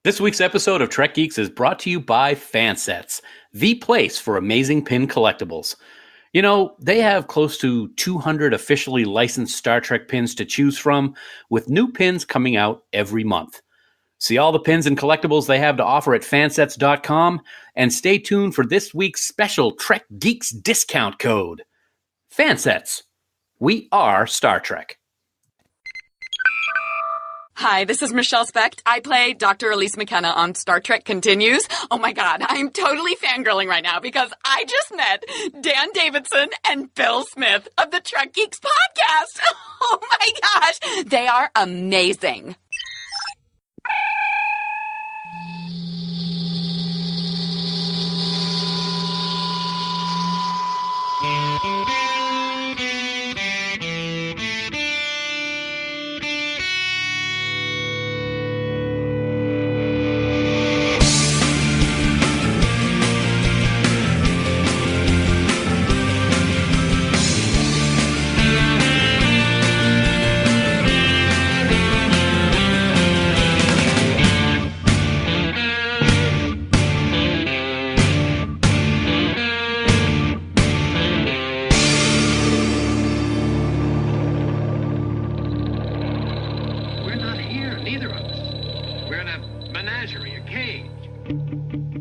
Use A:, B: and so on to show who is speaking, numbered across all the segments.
A: This week's episode of Trek Geeks is brought to you by Fansets, the place for amazing pin collectibles. You know, they have close to 200 officially licensed Star Trek pins to choose from, with new pins coming out every month. See all the pins and collectibles they have to offer at fansets.com, and stay tuned for this week's special Trek Geeks discount code. Fansets. We are Star Trek.
B: Hi, this is Michelle Specht. I play Dr. Elise McKenna on Star Trek Continues. Oh my God, I'm totally fangirling right now because I just met Dan Davidson and Bill Smith of the Trek Geeks podcast. Oh my gosh, they are amazing.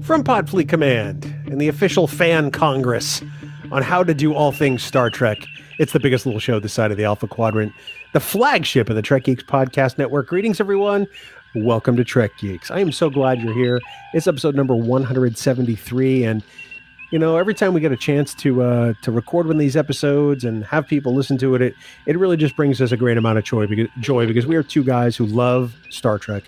C: From Podfleet Command and the official fan congress on how to do all things Star Trek, it's the biggest little show this side of the Alpha Quadrant, the flagship of the Trek Geeks podcast network. Greetings, everyone. Welcome to Trek Geeks. I am so glad you're here. It's episode number 173, and you know, every time we get a chance to record one of these episodes and have people listen to it, it really just brings us a great amount of joy because we are two guys who love Star Trek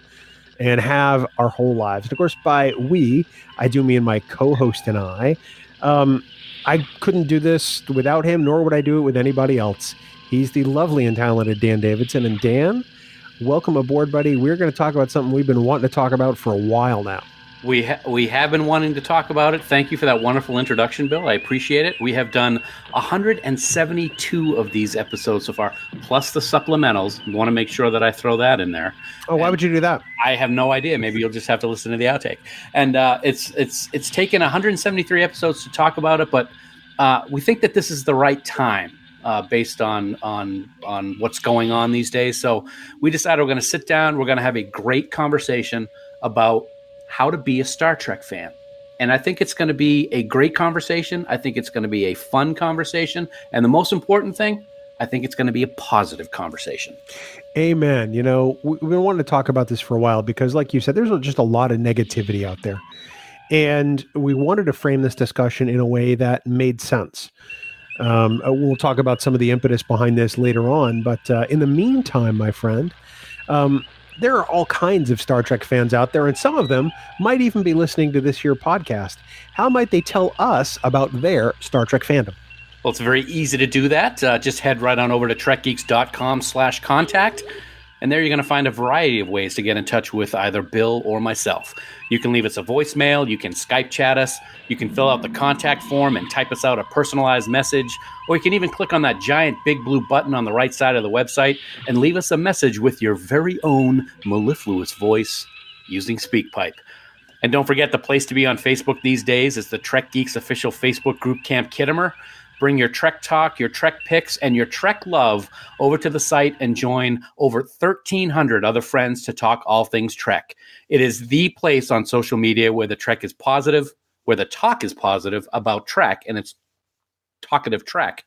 C: and have our whole lives. And of course, by we, I do mean my co-host and I. I couldn't do this without him, nor would I do it with anybody else. He's the lovely and talented Dan Davidson. And Dan, welcome aboard, buddy. We're going to talk about something we've been wanting to talk about for a while now.
A: We have been wanting to talk about it. Thank you for that wonderful introduction, Bill. I appreciate it. We have done 172 of these episodes so far, plus the supplementals. I want to make sure that I throw that in there.
C: Oh, why would you do that?
A: I have no idea. Maybe you'll just have to listen to the outtake. And it's taken 173 episodes to talk about it, but we think that this is the right time based on what's going on these days. So we decided we're going to sit down. We're going to have a great conversation about how to be a Star Trek fan. And I think it's going to be a great conversation. I think it's going to be a fun conversation. And the most important thing, I think it's going to be a positive conversation.
C: Amen. You know, we've been wanting to talk about this for a while because, like you said, there's just a lot of negativity out there. And we wanted to frame this discussion in a way that made sense. We'll talk about some of the impetus behind this later on. But in the meantime, my friend, there are all kinds of Star Trek fans out there, and some of them might even be listening to this here podcast. How might they tell us about their Star Trek fandom?
A: Well, it's very easy to do that. Just head right on over to trekgeeks.com/contact, and there you're going to find a variety of ways to get in touch with either Bill or myself. You can leave us a voicemail, you can Skype chat us, you can fill out the contact form and type us out a personalized message, or you can even click on that giant big blue button on the right side of the website and leave us a message with your very own mellifluous voice using SpeakPipe. And don't forget, the place to be on Facebook these days is the Trek Geeks official Facebook group, Camp Kittimer. Bring your Trek talk, your Trek pics, and your Trek love over to the site and join over 1,300 other friends to talk all things Trek. It is the place on social media where the Trek is positive, where the talk is positive about Trek, and it's talkative Trek.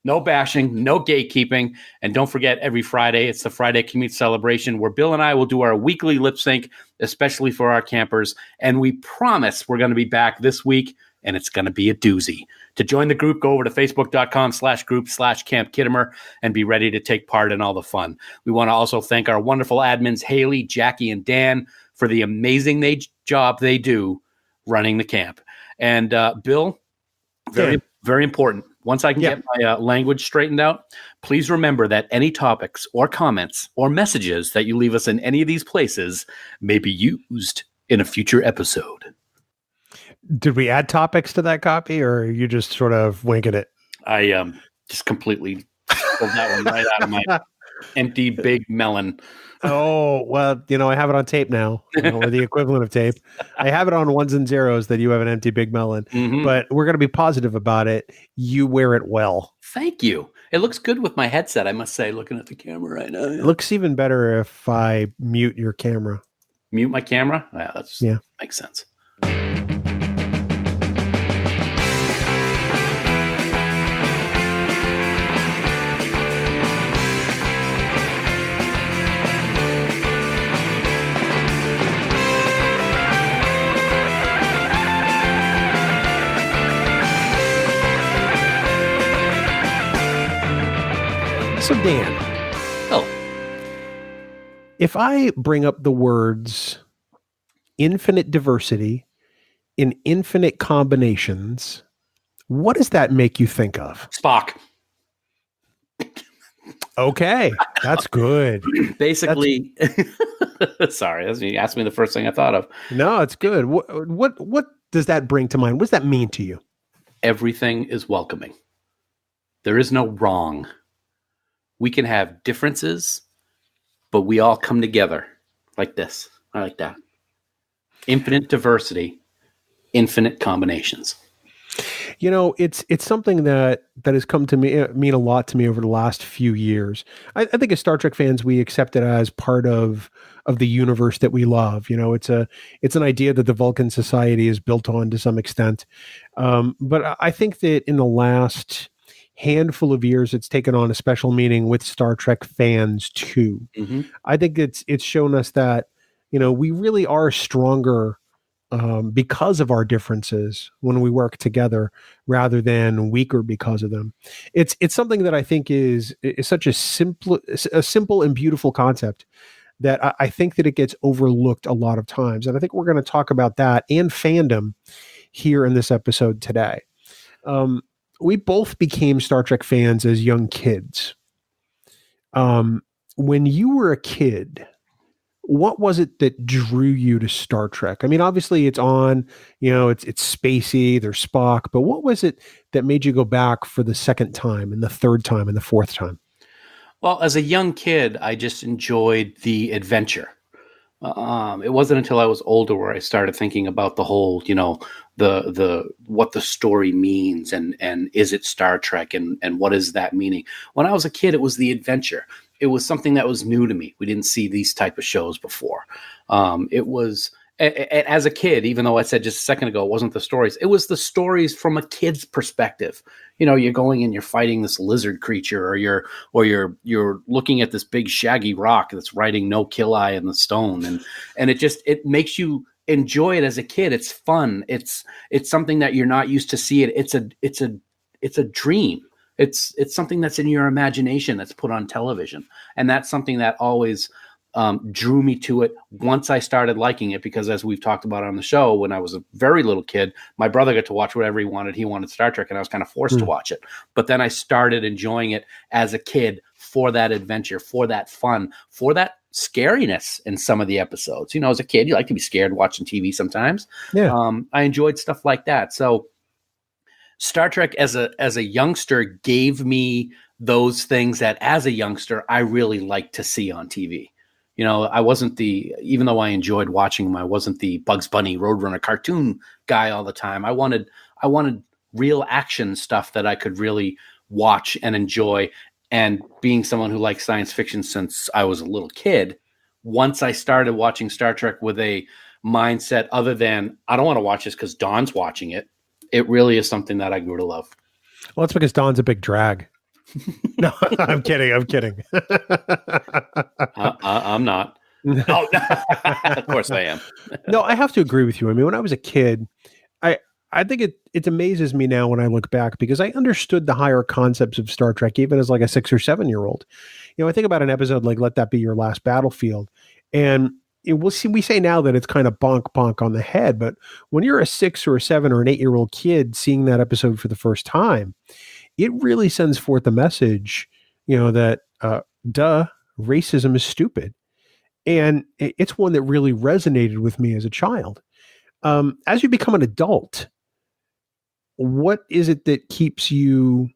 A: No bashing, no gatekeeping, and don't forget, every Friday, it's the Friday Commute Celebration, where Bill and I will do our weekly lip sync, especially for our campers, and we promise we're going to be back this week, and it's going to be a doozy. To join the group, go over to facebook.com/group/Camp Kittimer and be ready to take part in all the fun. We want to also thank our wonderful admins, Haley, Jackie, and Dan, for the amazing job they do running the camp. And Bill, very important. Once I can get my language straightened out, please remember that any topics or comments or messages that you leave us in any of these places may be used in a future episode.
C: Did we add topics to that copy, or are you just sort of winking it?
A: I just completely pulled that one right out of my empty big melon.
C: Oh, well, I have it on tape now, or the equivalent of tape. I have it on ones and zeros that you have an empty big melon, but we're going to be positive about it. You wear it well.
A: Thank you. It looks good with my headset, I must say, looking at the camera right now.
C: It looks even better if I mute your camera.
A: Mute my camera? Yeah, makes sense.
C: So, Dan.
A: Oh.
C: If I bring up the words infinite diversity in infinite combinations, what does that make you think of?
A: Spock.
C: Okay, that's good.
A: Basically, sorry, you asked me the first thing I thought of.
C: No, it's good. What does that bring to mind? What does that mean to you?
A: Everything is welcoming. There is no wrong. We can have differences, but we all come together like this. I like that. Infinite diversity, infinite combinations.
C: It's something that has come to mean a lot to me over the last few years. I think as Star Trek fans, we accept it as part of the universe that we love. It's an idea that the Vulcan society is built on to some extent. But I think that in the last handful of years, it's taken on a special meaning with Star Trek fans too.
A: Mm-hmm.
C: I think it's shown us that, we really are stronger because of our differences when we work together rather than weaker because of them. It's something that I think is such a simple and beautiful concept that I think that it gets overlooked a lot of times. And I think we're going to talk about that and fandom here in this episode today. We both became Star Trek fans as young kids. When you were a kid, what was it that drew you to Star Trek? I mean, obviously it's on, it's spacey, there's Spock, but what was it that made you go back for the second time and the third time and the fourth time?
A: Well, as a young kid, I just enjoyed the adventure. It wasn't until I was older where I started thinking about the whole, the what the story means and is it Star Trek and what is that meaning? When I was a kid, it was the adventure. It was something that was new to me. We didn't see these type of shows before. It was as a kid, even though I said just a second ago, it wasn't the stories. It was the stories from a kid's perspective. You're going and you're fighting this lizard creature, or you're looking at this big shaggy rock that's writing "No Kill Eye" in the stone, and it makes you enjoy it as a kid. It's fun. It's something that you're not used to see it. It's a dream. It's something that's in your imagination that's put on television, and that's something that always drew me to it once I started liking it, because as we've talked about on the show, when I was a very little kid, my brother got to watch whatever he wanted. He wanted Star Trek, and I was kind of forced to watch it. But then I started enjoying it as a kid for that adventure, for that fun, for that scariness in some of the episodes. As a kid, you like to be scared watching TV sometimes.
C: Yeah.
A: I enjoyed stuff like that. So Star Trek as a youngster gave me those things that as a youngster, I really liked to see on TV. I wasn't even though I enjoyed watching them, I wasn't the Bugs Bunny Roadrunner cartoon guy all the time. I wanted real action stuff that I could really watch and enjoy. And being someone who likes science fiction since I was a little kid, once I started watching Star Trek with a mindset other than, I don't want to watch this because Don's watching it, it really is something that I grew to love.
C: Well, it's because Don's a big drag. No, I'm kidding.
A: I'm not. Oh, of course I am.
C: No, I have to agree with you. I mean, when I was a kid, I think it amazes me now when I look back, because I understood the higher concepts of Star Trek even as like a 6 or 7 year old. I think about an episode like "Let That Be Your Last Battlefield," and we say now that it's kind of bonk on the head, but when you're a 6 or a 7 or an 8-year-old kid seeing that episode for the first time, it really sends forth the message, that racism is stupid. And it's one that really resonated with me as a child. As you become an adult, what is it that keeps you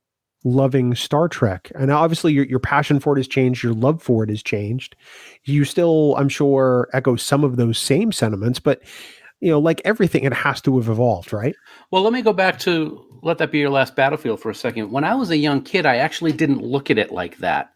C: loving Star Trek? And obviously your passion for it has changed. Your love for it has changed. You still, I'm sure, echo some of those same sentiments, but like everything, it has to have evolved, right?
A: Well, let me go back to let that be your last battlefield for a second. When I was a young kid, I actually didn't look at it like that.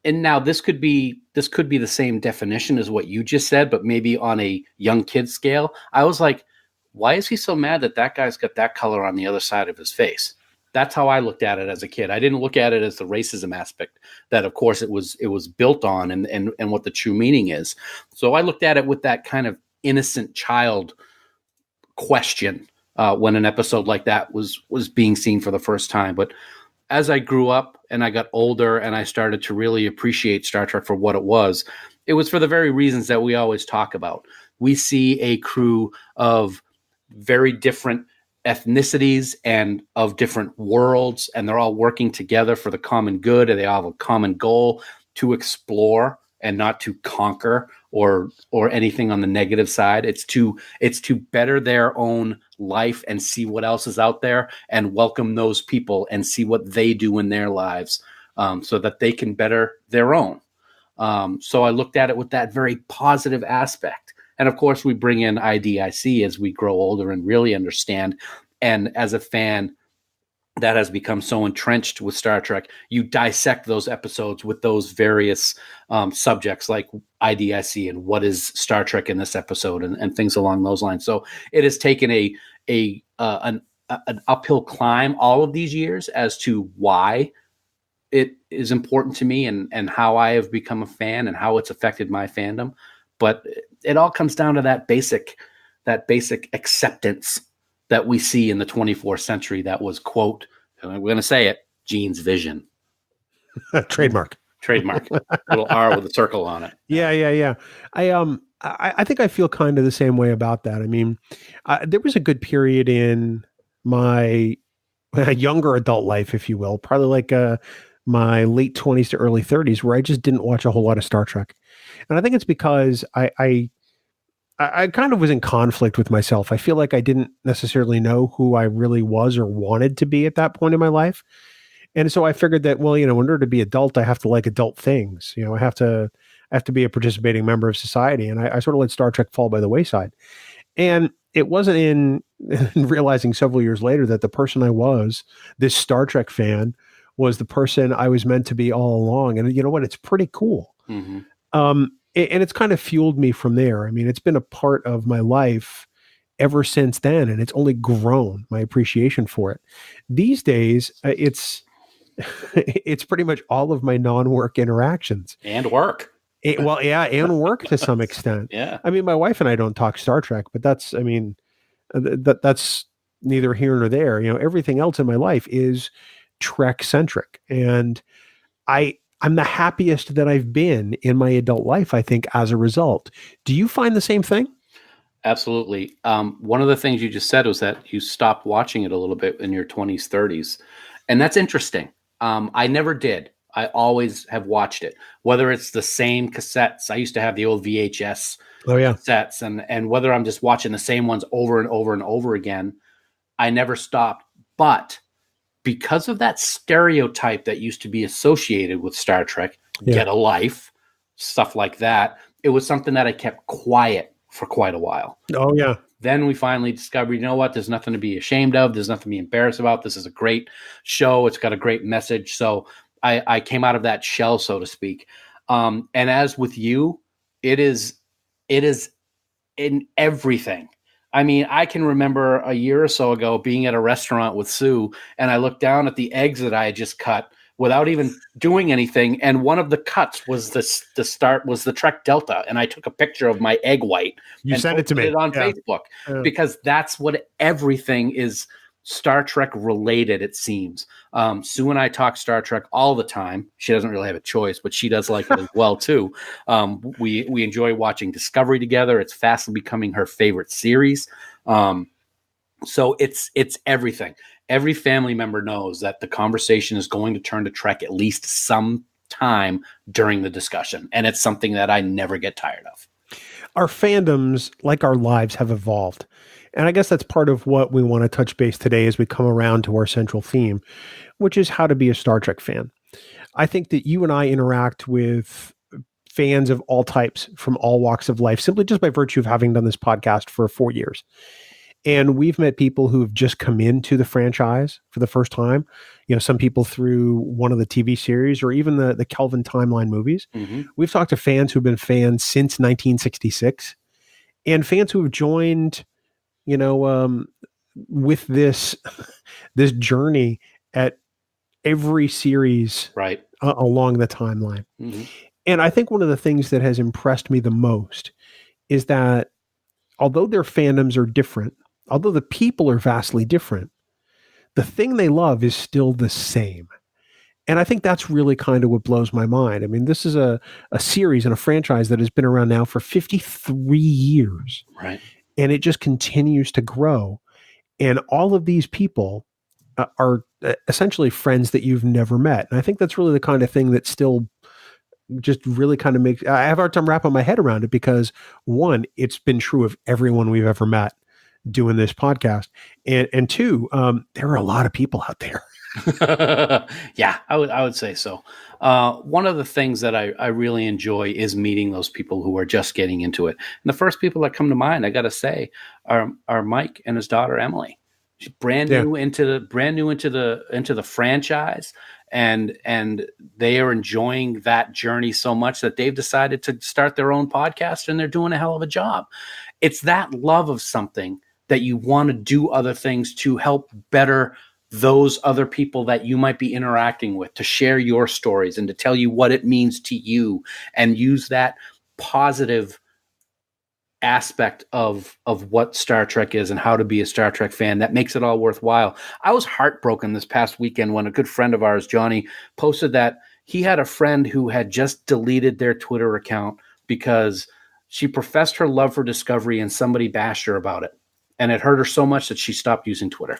A: And now this could be the same definition as what you just said, but maybe on a young kid scale. I was like, why is he so mad that that guy's got that color on the other side of his face? That's how I looked at it as a kid. I didn't look at it as the racism aspect that, of course, it was built on and what the true meaning is. So I looked at it with that kind of innocent child question when an episode like that was being seen for the first time. But as I grew up and I got older and I started to really appreciate Star Trek for what it was for the very reasons that we always talk about. We see a crew of very different ethnicities and of different worlds, and they're all working together for the common good, and they all have a common goal to explore and not to conquer or anything on the negative side. It's to better their own life and see what else is out there and welcome those people and see what they do in their lives, so that they can better their own. So I looked at it with that very positive aspect. And of course, we bring in IDIC as we grow older and really understand. And as a fan that has become so entrenched with Star Trek, you dissect those episodes with those various subjects like IDIC and what is Star Trek in this episode and things along those lines. So it has taken an uphill climb all of these years as to why it is important to me and how I have become a fan and how it's affected my fandom. But it all comes down to that basic acceptance that we see in the 24th century. That was, quote, and we're going to say it, Gene's vision.
C: Trademark.
A: Little R with a circle on it.
C: Yeah. I think I feel kind of the same way about that. I mean, there was a good period in my younger adult life, if you will, probably like my late 20s to early 30s, where I just didn't watch a whole lot of Star Trek. And I think it's because I kind of was in conflict with myself. I feel like I didn't necessarily know who I really was or wanted to be at that point in my life. And so I figured that, well, in order to be adult, I have to like adult things. I have to be a participating member of society. And I sort of let Star Trek fall by the wayside. And it wasn't in realizing several years later that the person I was, this Star Trek fan, was the person I was meant to be all along. And you know what? It's pretty cool. Mm-hmm. And it's kind of fueled me from there. I mean, it's been a part of my life ever since then, and it's only grown my appreciation for it. These days, it's pretty much all of my non-work interactions.
A: And work.
C: And work to some extent.
A: Yeah.
C: I mean, my wife and I don't talk Star Trek, but that's neither here nor there. Everything else in my life is Trek-centric. And I'm the happiest that I've been in my adult life, I think, as a result. Do you find the same thing?
A: Absolutely. One of the things you just said was that you stopped watching it a little bit in your 20s, 30s. And that's interesting. I never did. I always have watched it, whether it's the same cassettes. I used to have the old VHS cassettes, and whether I'm just watching the same ones over and over and over again, I never stopped. But because of that stereotype that used to be associated with Star Trek, get a life, stuff like that, it was something that I kept quiet for quite a while.
C: Oh, yeah.
A: Then we finally discovered, you know what? There's nothing to be ashamed of. There's nothing to be embarrassed about. This is a great show. It's got a great message. So I came out of that shell, so to speak. And as with you, it is in everything. I mean, I can remember a year or so ago being at a restaurant with Sue, and I looked down at the eggs that I had just cut without even doing anything. And one of the cuts was the Trek Delta. And I took a picture of my egg white.
C: You sent it to me.
A: Put it on Facebook because that's what everything is Star Trek related, it seems. Sue and I talk Star Trek all the time. She doesn't really have a choice, but she does like it as well too. We enjoy watching Discovery together. It's fastly becoming her favorite series. So it's everything. Every family member knows that the conversation is going to turn to Trek at least some time during the discussion. And it's something that I never get tired of.
C: Our fandoms, like our lives, have evolved. And I guess that's part of what we want to touch base today as we come around to our central theme, which is how to be a Star Trek fan. I think that you and I interact with fans of all types from all walks of life, simply just by virtue of having done this podcast for 4 years. And we've met people who have just come into the franchise for the first time. Some people through one of the TV series or even the Kelvin timeline movies.
A: Mm-hmm.
C: We've talked to fans who've been fans since 1966 and fans who have joined, with this journey at every series
A: right
C: along the timeline.
A: Mm-hmm.
C: And I think one of the things that has impressed me the most is that although their fandoms are different, although the people are vastly different, the thing they love is still the same. And I think that's really kind of what blows my mind. I mean, this is a series and a franchise that has been around now for 53 years.
A: Right.
C: And it just continues to grow. And all of these people are essentially friends that you've never met. And I think that's really the kind of thing that still just really kind of makes, I have a hard time wrapping my head around it because one, it's been true of everyone we've ever met doing this podcast. And two, there are a lot of people out there.
A: Yeah, I would say so. One of the things that I really enjoy is meeting those people who are just getting into it. And the first people that come to mind, I got to say, are Mike and his daughter Emily. She's brand new into the franchise, and they are enjoying that journey so much that they've decided to start their own podcast, and they're doing a hell of a job. It's that love of something that you want to do other things to help better those other people that you might be interacting with, to share your stories and to tell you what it means to you, and use that positive aspect of what Star Trek is and how to be a Star Trek fan that makes it all worthwhile. I was heartbroken this past weekend when a good friend of ours, Johnny, posted that he had a friend who had just deleted their Twitter account because she professed her love for Discovery and somebody bashed her about it. And it hurt her so much that she stopped using Twitter.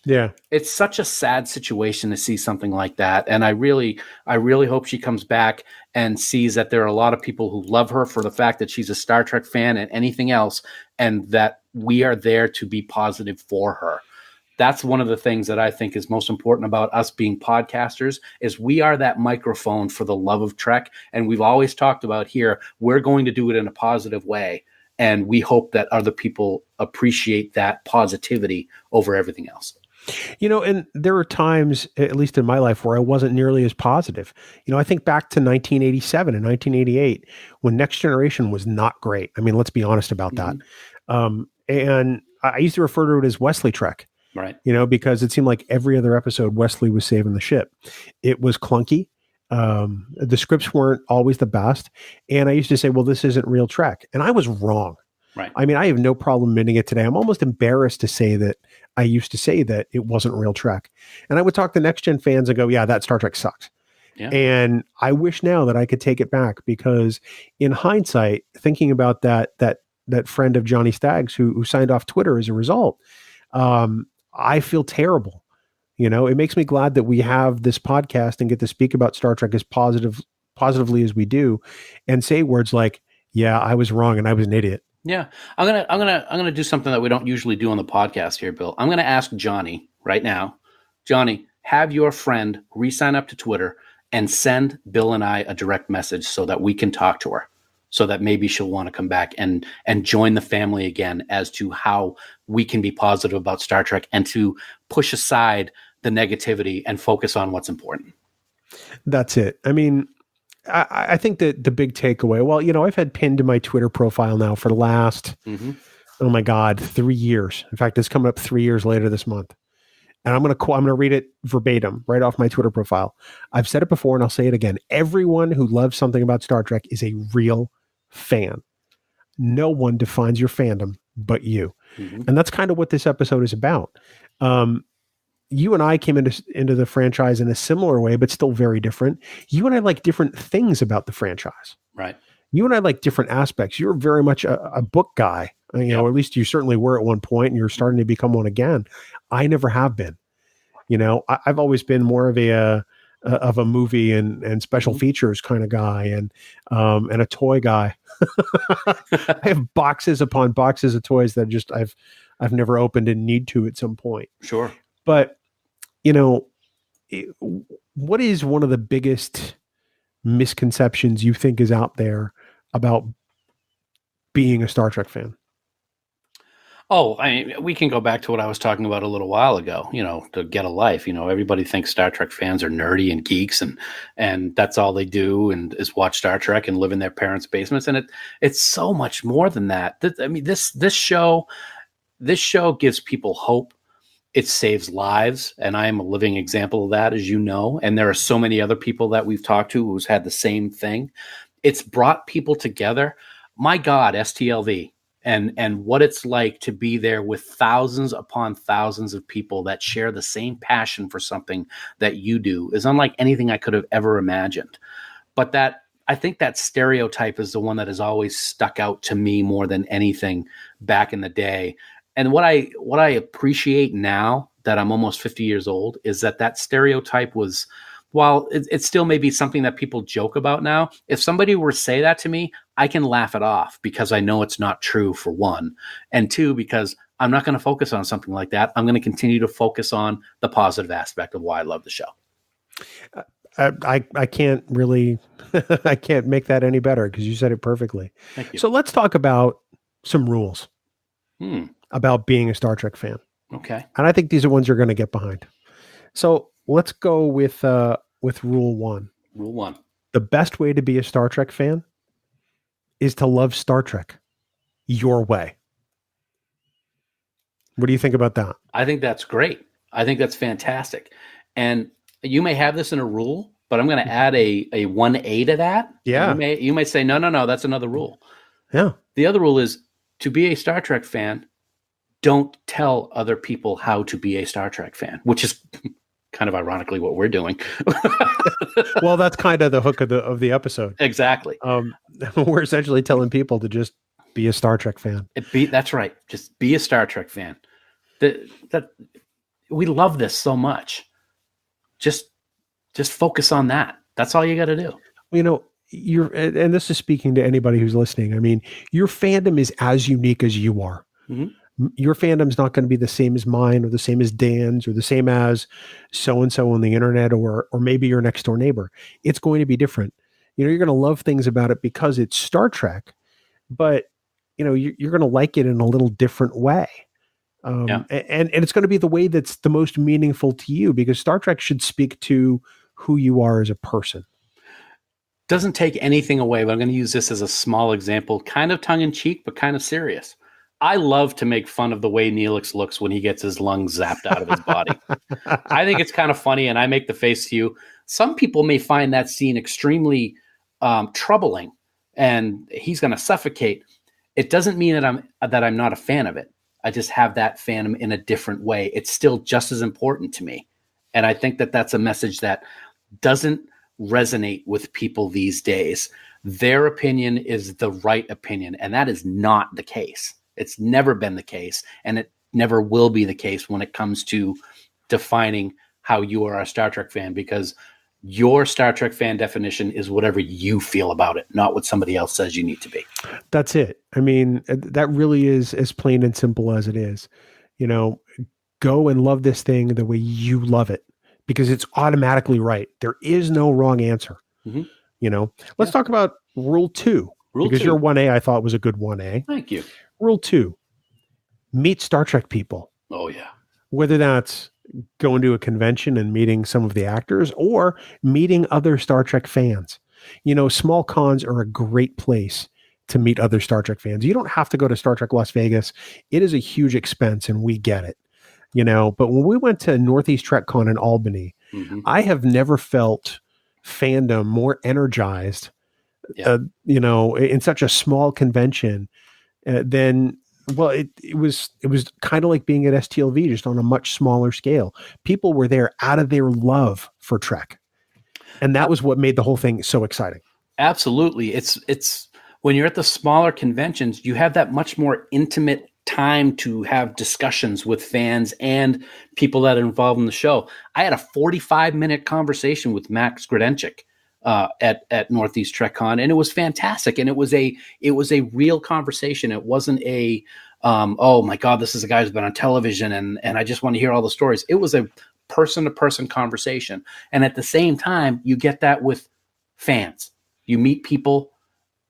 C: Yeah.
A: It's such a sad situation to see something like that. And I really hope she comes back and sees that there are a lot of people who love her for the fact that she's a Star Trek fan and anything else, and that we are there to be positive for her. That's one of the things that I think is most important about us being podcasters is we are that microphone for the love of Trek. And we've always talked about here, we're going to do it in a positive way. And we hope that other people appreciate that positivity over everything else.
C: And there are times, at least in my life, where I wasn't nearly as positive. I think back to 1987 and 1988 when Next Generation was not great. I mean, let's be honest about that. And I used to refer to it as Wesley Trek,
A: right?
C: Because it seemed like every other episode, Wesley was saving the ship. It was clunky. The scripts weren't always the best. And I used to say, well, this isn't real Trek. And I was wrong.
A: Right.
C: I mean, I have no problem admitting it today. I'm almost embarrassed to say that I used to say that it wasn't real Trek. And I would talk to Next Gen fans and go, yeah, that Star Trek sucks.
A: Yeah.
C: And I wish now that I could take it back, because in hindsight, thinking about that friend of Johnny Stagg's who signed off Twitter as a result, I feel terrible. It makes me glad that we have this podcast and get to speak about Star Trek as positively as we do, and say words like, yeah, I was wrong and I was an idiot.
A: Yeah, I'm gonna do something that we don't usually do on the podcast here, Bill. I'm gonna ask Johnny right now. Johnny, have your friend re-sign up to Twitter and send Bill and I a direct message so that we can talk to her, so that maybe she'll want to come back and join the family again as to how we can be positive about Star Trek and to push aside the negativity and focus on what's important.
C: That's it. I mean, I think that the big takeaway, well, I've had pinned to my Twitter profile now for the last, oh my God, 3 years. In fact, it's coming up 3 years later this month. And I'm going to read it verbatim right off my Twitter profile. I've said it before and I'll say it again. Everyone who loves something about Star Trek is a real fan. No one defines your fandom but you. And that's kind of what this episode is about. You and I came into the franchise in a similar way, but still very different. You and I like different things about the franchise.
A: Right.
C: You and I like different aspects. You're very much a book guy, or at least you certainly were at one point, and you're starting to become one again. I never have been. I've always been more of of a movie and special features kind of guy and a toy guy. I have boxes upon boxes of toys that just I've never opened and need to at some point.
A: Sure.
C: But, what is one of the biggest misconceptions you think is out there about being a Star Trek fan?
A: Oh, we can go back to what I was talking about a little while ago, to get a life. Everybody thinks Star Trek fans are nerdy and geeks and that's all they do and is watch Star Trek and live in their parents' basements. And it's so much more than that. This show gives people hope. It saves lives. And I am a living example of that, as you know. And there are so many other people that we've talked to who's had the same thing. It's brought people together. My God, STLV. And what it's like to be there with thousands upon thousands of people that share the same passion for something that you do is unlike anything I could have ever imagined. But I think that stereotype is the one that has always stuck out to me more than anything back in the day. And what I appreciate now that I'm almost 50 years old is that stereotype was, while it still may be something that people joke about now, if somebody were to say that to me, I can laugh it off because I know it's not true, for one. And two, because I'm not going to focus on something like that. I'm going to continue to focus on the positive aspect of why I love the show.
C: I can't really, I can't make that any better because you said it perfectly.
A: Thank you.
C: So let's talk about some rules about being a Star Trek fan.
A: Okay.
C: And I think these are ones you're going to get behind. So let's go with rule one.
A: Rule one.
C: The best way to be a Star Trek fan is to love Star Trek your way. What do you think about that? I
A: think that's great. I think that's fantastic. And you may have this in a rule, but I'm going to add a 1A to that.
C: Yeah.
A: You may say, no, that's another rule.
C: Yeah.
A: The other rule is to be a Star Trek fan, don't tell other people how to be a Star Trek fan, which is kind of ironically what we're doing.
C: Well, that's kind of the hook of the episode.
A: Exactly.
C: We're essentially telling people to just be a Star Trek fan.
A: That's right. Just be a Star Trek fan. That we love this so much. Just focus on that. That's all you got to do.
C: And this is speaking to anybody who's listening. I mean, your fandom is as unique as you are. Mm-hmm. Your fandom's not going to be the same as mine or the same as Dan's or the same as so-and-so on the internet or maybe your next door neighbor. It's going to be different. You're going to love things about it because it's Star Trek, but you're going to like it in a little different way. And it's going to be the way that's the most meaningful to you because Star Trek should speak to who you are as a person.
A: Doesn't take anything away, but I'm going to use this as a small example, kind of tongue in cheek, but kind of serious. I love to make fun of the way Neelix looks when he gets his lungs zapped out of his body. I think it's kind of funny, and I make the face to you. Some people may find that scene extremely troubling, and he's going to suffocate. It doesn't mean that I'm not a fan of it. I just have that fandom in a different way. It's still just as important to me, and I think that that's a message that doesn't resonate with people these days. Their opinion is the right opinion, and that is not the case. It's never been the case, and it never will be the case when it comes to defining how you are a Star Trek fan, because your Star Trek fan definition is whatever you feel about it, not what somebody else says you need to be.
C: That's it. I mean, that really is as plain and simple as it is. Go and love this thing the way you love it, because it's automatically right. There is no wrong answer. Mm-hmm. Let's talk about rule 2. Because your 1A, I thought was a good 1A.
A: Thank you.
C: Rule 2, meet Star Trek people.
A: Oh, yeah.
C: Whether that's going to a convention and meeting some of the actors or meeting other Star Trek fans. Small cons are a great place to meet other Star Trek fans. You don't have to go to Star Trek Las Vegas. It is a huge expense, and we get it. But when we went to Northeast TrekCon in Albany, mm-hmm. I have never felt fandom more energized, in such a small convention. Then, it was kind of like being at STLV, just on a much smaller scale. People were there out of their love for Trek, and that was what made the whole thing so exciting.
A: Absolutely, it's when you're at the smaller conventions, you have that much more intimate time to have discussions with fans and people that are involved in the show. I had a 45-minute conversation with Max Grodenchik at Northeast TrekCon, and it was fantastic. And it was a real conversation. It wasn't a oh my God, this is a guy who's been on television and I just want to hear all the stories. It was a person-to-person conversation. And at the same time, you get that with fans. You meet people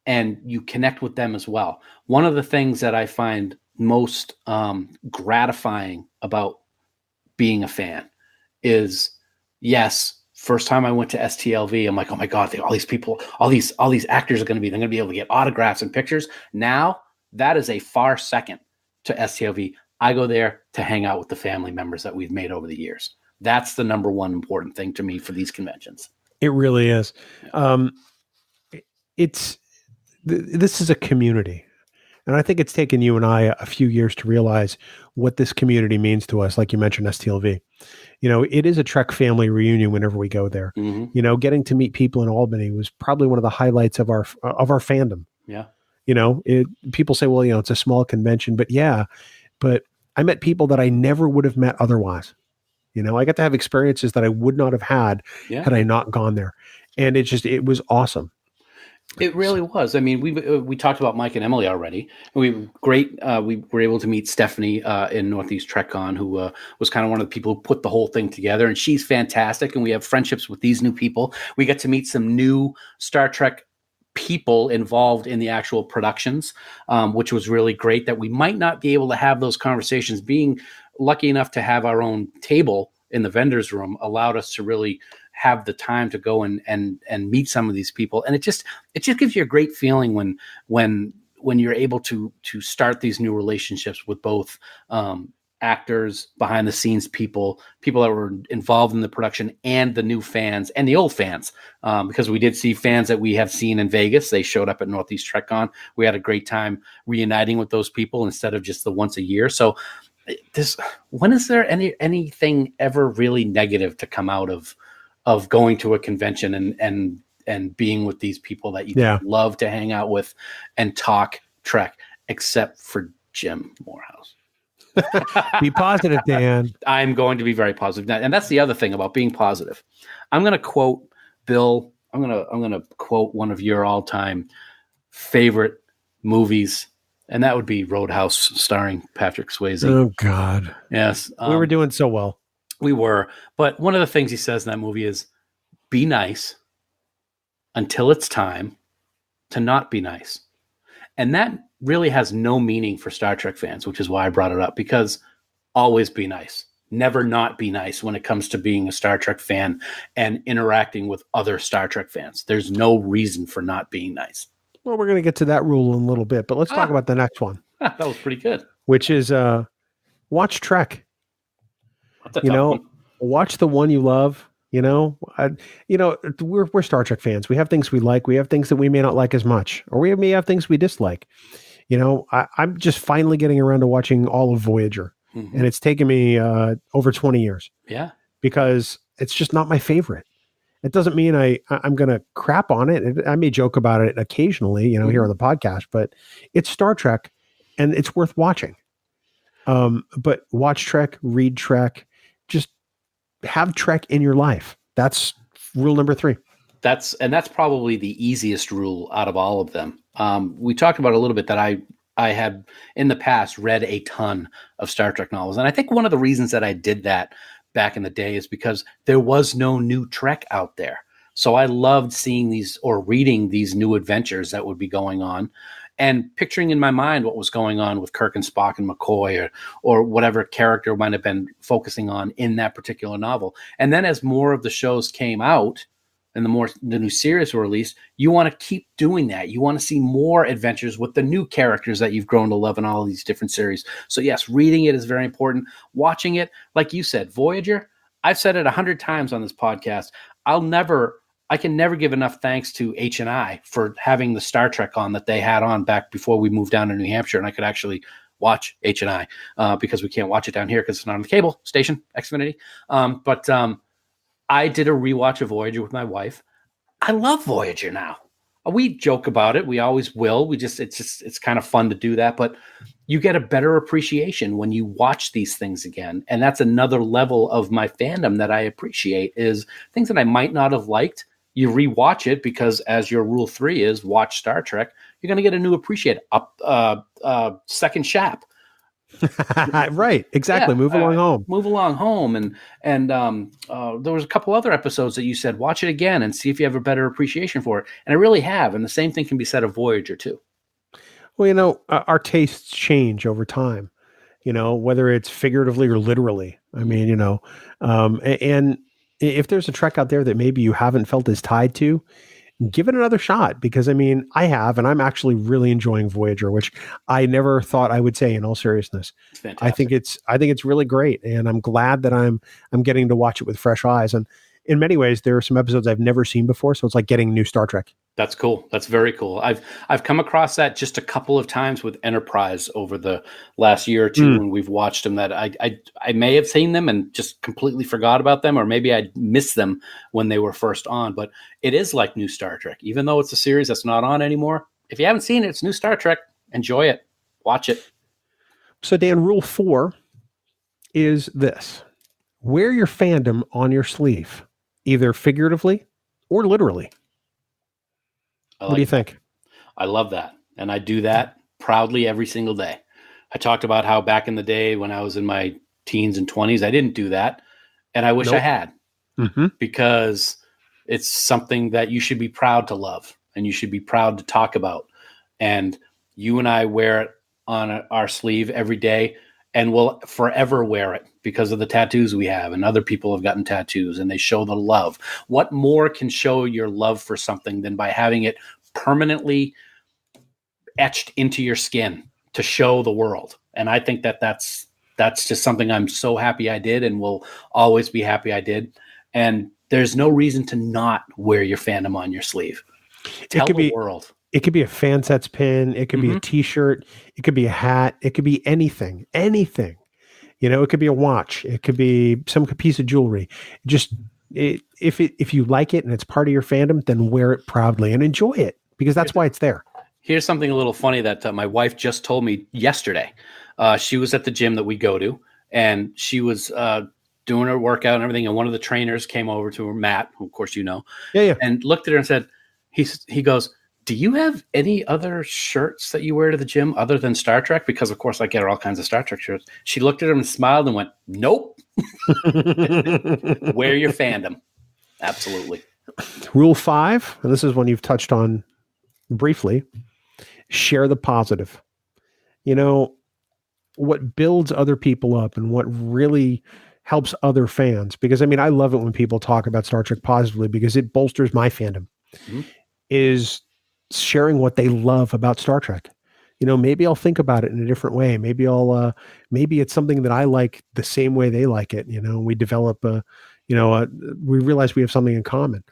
A: and you connect with them as well. One of the things that I find most gratifying about being a fan is, yes, first time I went to STLV, I'm like, oh my God, all these people, all these actors they're going to be able to get autographs and pictures. Now that is a far second to STLV. I go there to hang out with the family members that we've made over the years. That's the number one important thing to me for these conventions.
C: It really is. This is a community. And I think it's taken you and I a few years to realize what this community means to us. Like you mentioned, STLV, it is a Trek family reunion whenever we go there. Mm-hmm. Getting to meet people in Albany was probably one of the highlights of our fandom.
A: Yeah.
C: People say, well, it's a small convention, but I met people that I never would have met otherwise. I got to have experiences that I would not have had had I not gone there. And it was awesome.
A: It really was. I mean, we talked about Mike and Emily already. We were able to meet Stephanie in Northeast TrekCon, who was kind of one of the people who put the whole thing together, and she's fantastic. And we have friendships with these new people. We get to meet some new Star Trek people involved in the actual productions, which was really great. That we might not be able to have those conversations. Being lucky enough to have our own table in the vendors room allowed us to really have the time to go and meet some of these people. And it just gives you a great feeling when you're able to start these new relationships with both actors, behind the scenes people that were involved in the production, and the new fans and the old fans. Because we did see fans that we have seen in Vegas. They showed up at Northeast TrekCon. We had a great time reuniting with those people instead of just the once a year. So when is there anything ever really negative to come out of going to a convention and being with these people that you love to hang out with and talk Trek, except for Jim Morehouse?
C: Be positive, Dan.
A: I'm going to be very positive. And that's the other thing about being positive. I'm going to quote Bill. I'm going to quote one of your all-time favorite movies, and that would be Roadhouse, starring Patrick Swayze.
C: Oh God.
A: Yes.
C: We were doing so well.
A: We were. But one of the things he says in that movie is, be nice until it's time to not be nice. And that really has no meaning for Star Trek fans, which is why I brought it up, because always be nice. Never not be nice when it comes to being a Star Trek fan and interacting with other Star Trek fans. There's no reason for not being nice.
C: Well, we're going to get to that rule in a little bit, but let's talk about the next one.
A: That was pretty good.
C: Which is watch Trek. Watch the one you love. We're Star Trek fans. We have things we like. We have things that we may not like as much, or we may have things we dislike. I'm just finally getting around to watching all of Voyager, and it's taken me over 20 years.
A: Yeah,
C: because it's just not my favorite. It doesn't mean I'm going to crap on it. I may joke about it occasionally, here on the podcast, but it's Star Trek, and it's worth watching. But watch Trek, read Trek, just have Trek in your life. That's rule number 3.
A: That's probably the easiest rule out of all of them. We talked about a little bit that I had in the past read a ton of Star Trek novels. And I think one of the reasons that I did that back in the day is because there was no new Trek out there. So I loved seeing these or reading these new adventures that would be going on and picturing in my mind what was going on with Kirk and Spock and McCoy or whatever character might have been focusing on in that particular novel. And then as more of the shows came out and the new series were released, you want to keep doing that. You want to see more adventures with the new characters that you've grown to love in all of these different series. So yes, reading it is very important. Watching it, like you said, Voyager, I've said it 100 times on this podcast. I can never give enough thanks to H&I for having the Star Trek on that they had on back before we moved down to New Hampshire, and I could actually watch H&I because we can't watch it down here because it's not on the cable station, Xfinity. But I did a rewatch of Voyager with my wife. I love Voyager now. We joke about it. We always will. It's kind of fun to do that, but you get a better appreciation when you watch these things again. And that's another level of my fandom that I appreciate, is things that I might not have liked. You rewatch it because, as your rule 3 is, watch Star Trek, you're going to get a new appreciate second shap.
C: Right, exactly. Move along home.
A: And there was a couple other episodes that you said, watch it again and see if you have a better appreciation for it. And I really have. And the same thing can be said of Voyager too.
C: Well, our tastes change over time, whether it's figuratively or literally. I mean, and if there's a Trek out there that maybe you haven't felt as tied to, give it another shot, because I have, and I'm actually really enjoying Voyager, which I never thought I would say, in all seriousness.
A: It's fantastic.
C: I think it's really great, and I'm glad that I'm getting to watch it with fresh eyes. And in many ways, there are some episodes I've never seen before, so it's like getting new Star Trek.
A: That's cool. That's very cool. I've come across that just a couple of times with Enterprise over the last year or two when we've watched them, that I may have seen them and just completely forgot about them, or maybe I missed them when they were first on. But it is like new Star Trek, even though it's a series that's not on anymore. If you haven't seen it, it's new Star Trek. Enjoy it. Watch it.
C: So, Dan, rule 4 is this: wear your fandom on your sleeve, either figuratively or literally. What do you think?
A: I love that. And I do that proudly every single day. I talked about how back in the day when I was in my teens and 20s, I didn't do that. And I wish I had, because it's something that you should be proud to love and you should be proud to talk about. And you and I wear it on our sleeve every day, and we'll forever wear it because of the tattoos we have, and other people have gotten tattoos and they show the love. What more can show your love for something than by having it permanently etched into your skin to show the world? And I think that's just something I'm so happy I did, and will always be happy I did. And there's no reason to not wear your fandom on your sleeve. Tell the world.
C: It could be a Fansets pin. It could be a T-shirt. It could be a hat. It could be anything. It could be a watch. It could be some piece of jewelry. If you like it and it's part of your fandom, then wear it proudly and enjoy it, because that's why it's there.
A: Here's something a little funny that my wife just told me yesterday. She was at the gym that we go to, and she was doing her workout and everything. And one of the trainers came over to her, Matt, who of course and looked at her and said, he goes, "Do you have any other shirts that you wear to the gym other than Star Trek?" Because, of course, I get her all kinds of Star Trek shirts. She looked at him and smiled and went, "Nope." Wear your fandom. Absolutely.
C: Rule 5, and this is one you've touched on briefly: share the positive. What builds other people up and what really helps other fans, because, I love it when people talk about Star Trek positively, because it bolsters my fandom, is sharing what they love about Star Trek. Maybe I'll think about it in a different way. Maybe maybe it's something that I like the same way they like it. We develop we realize we have something in common,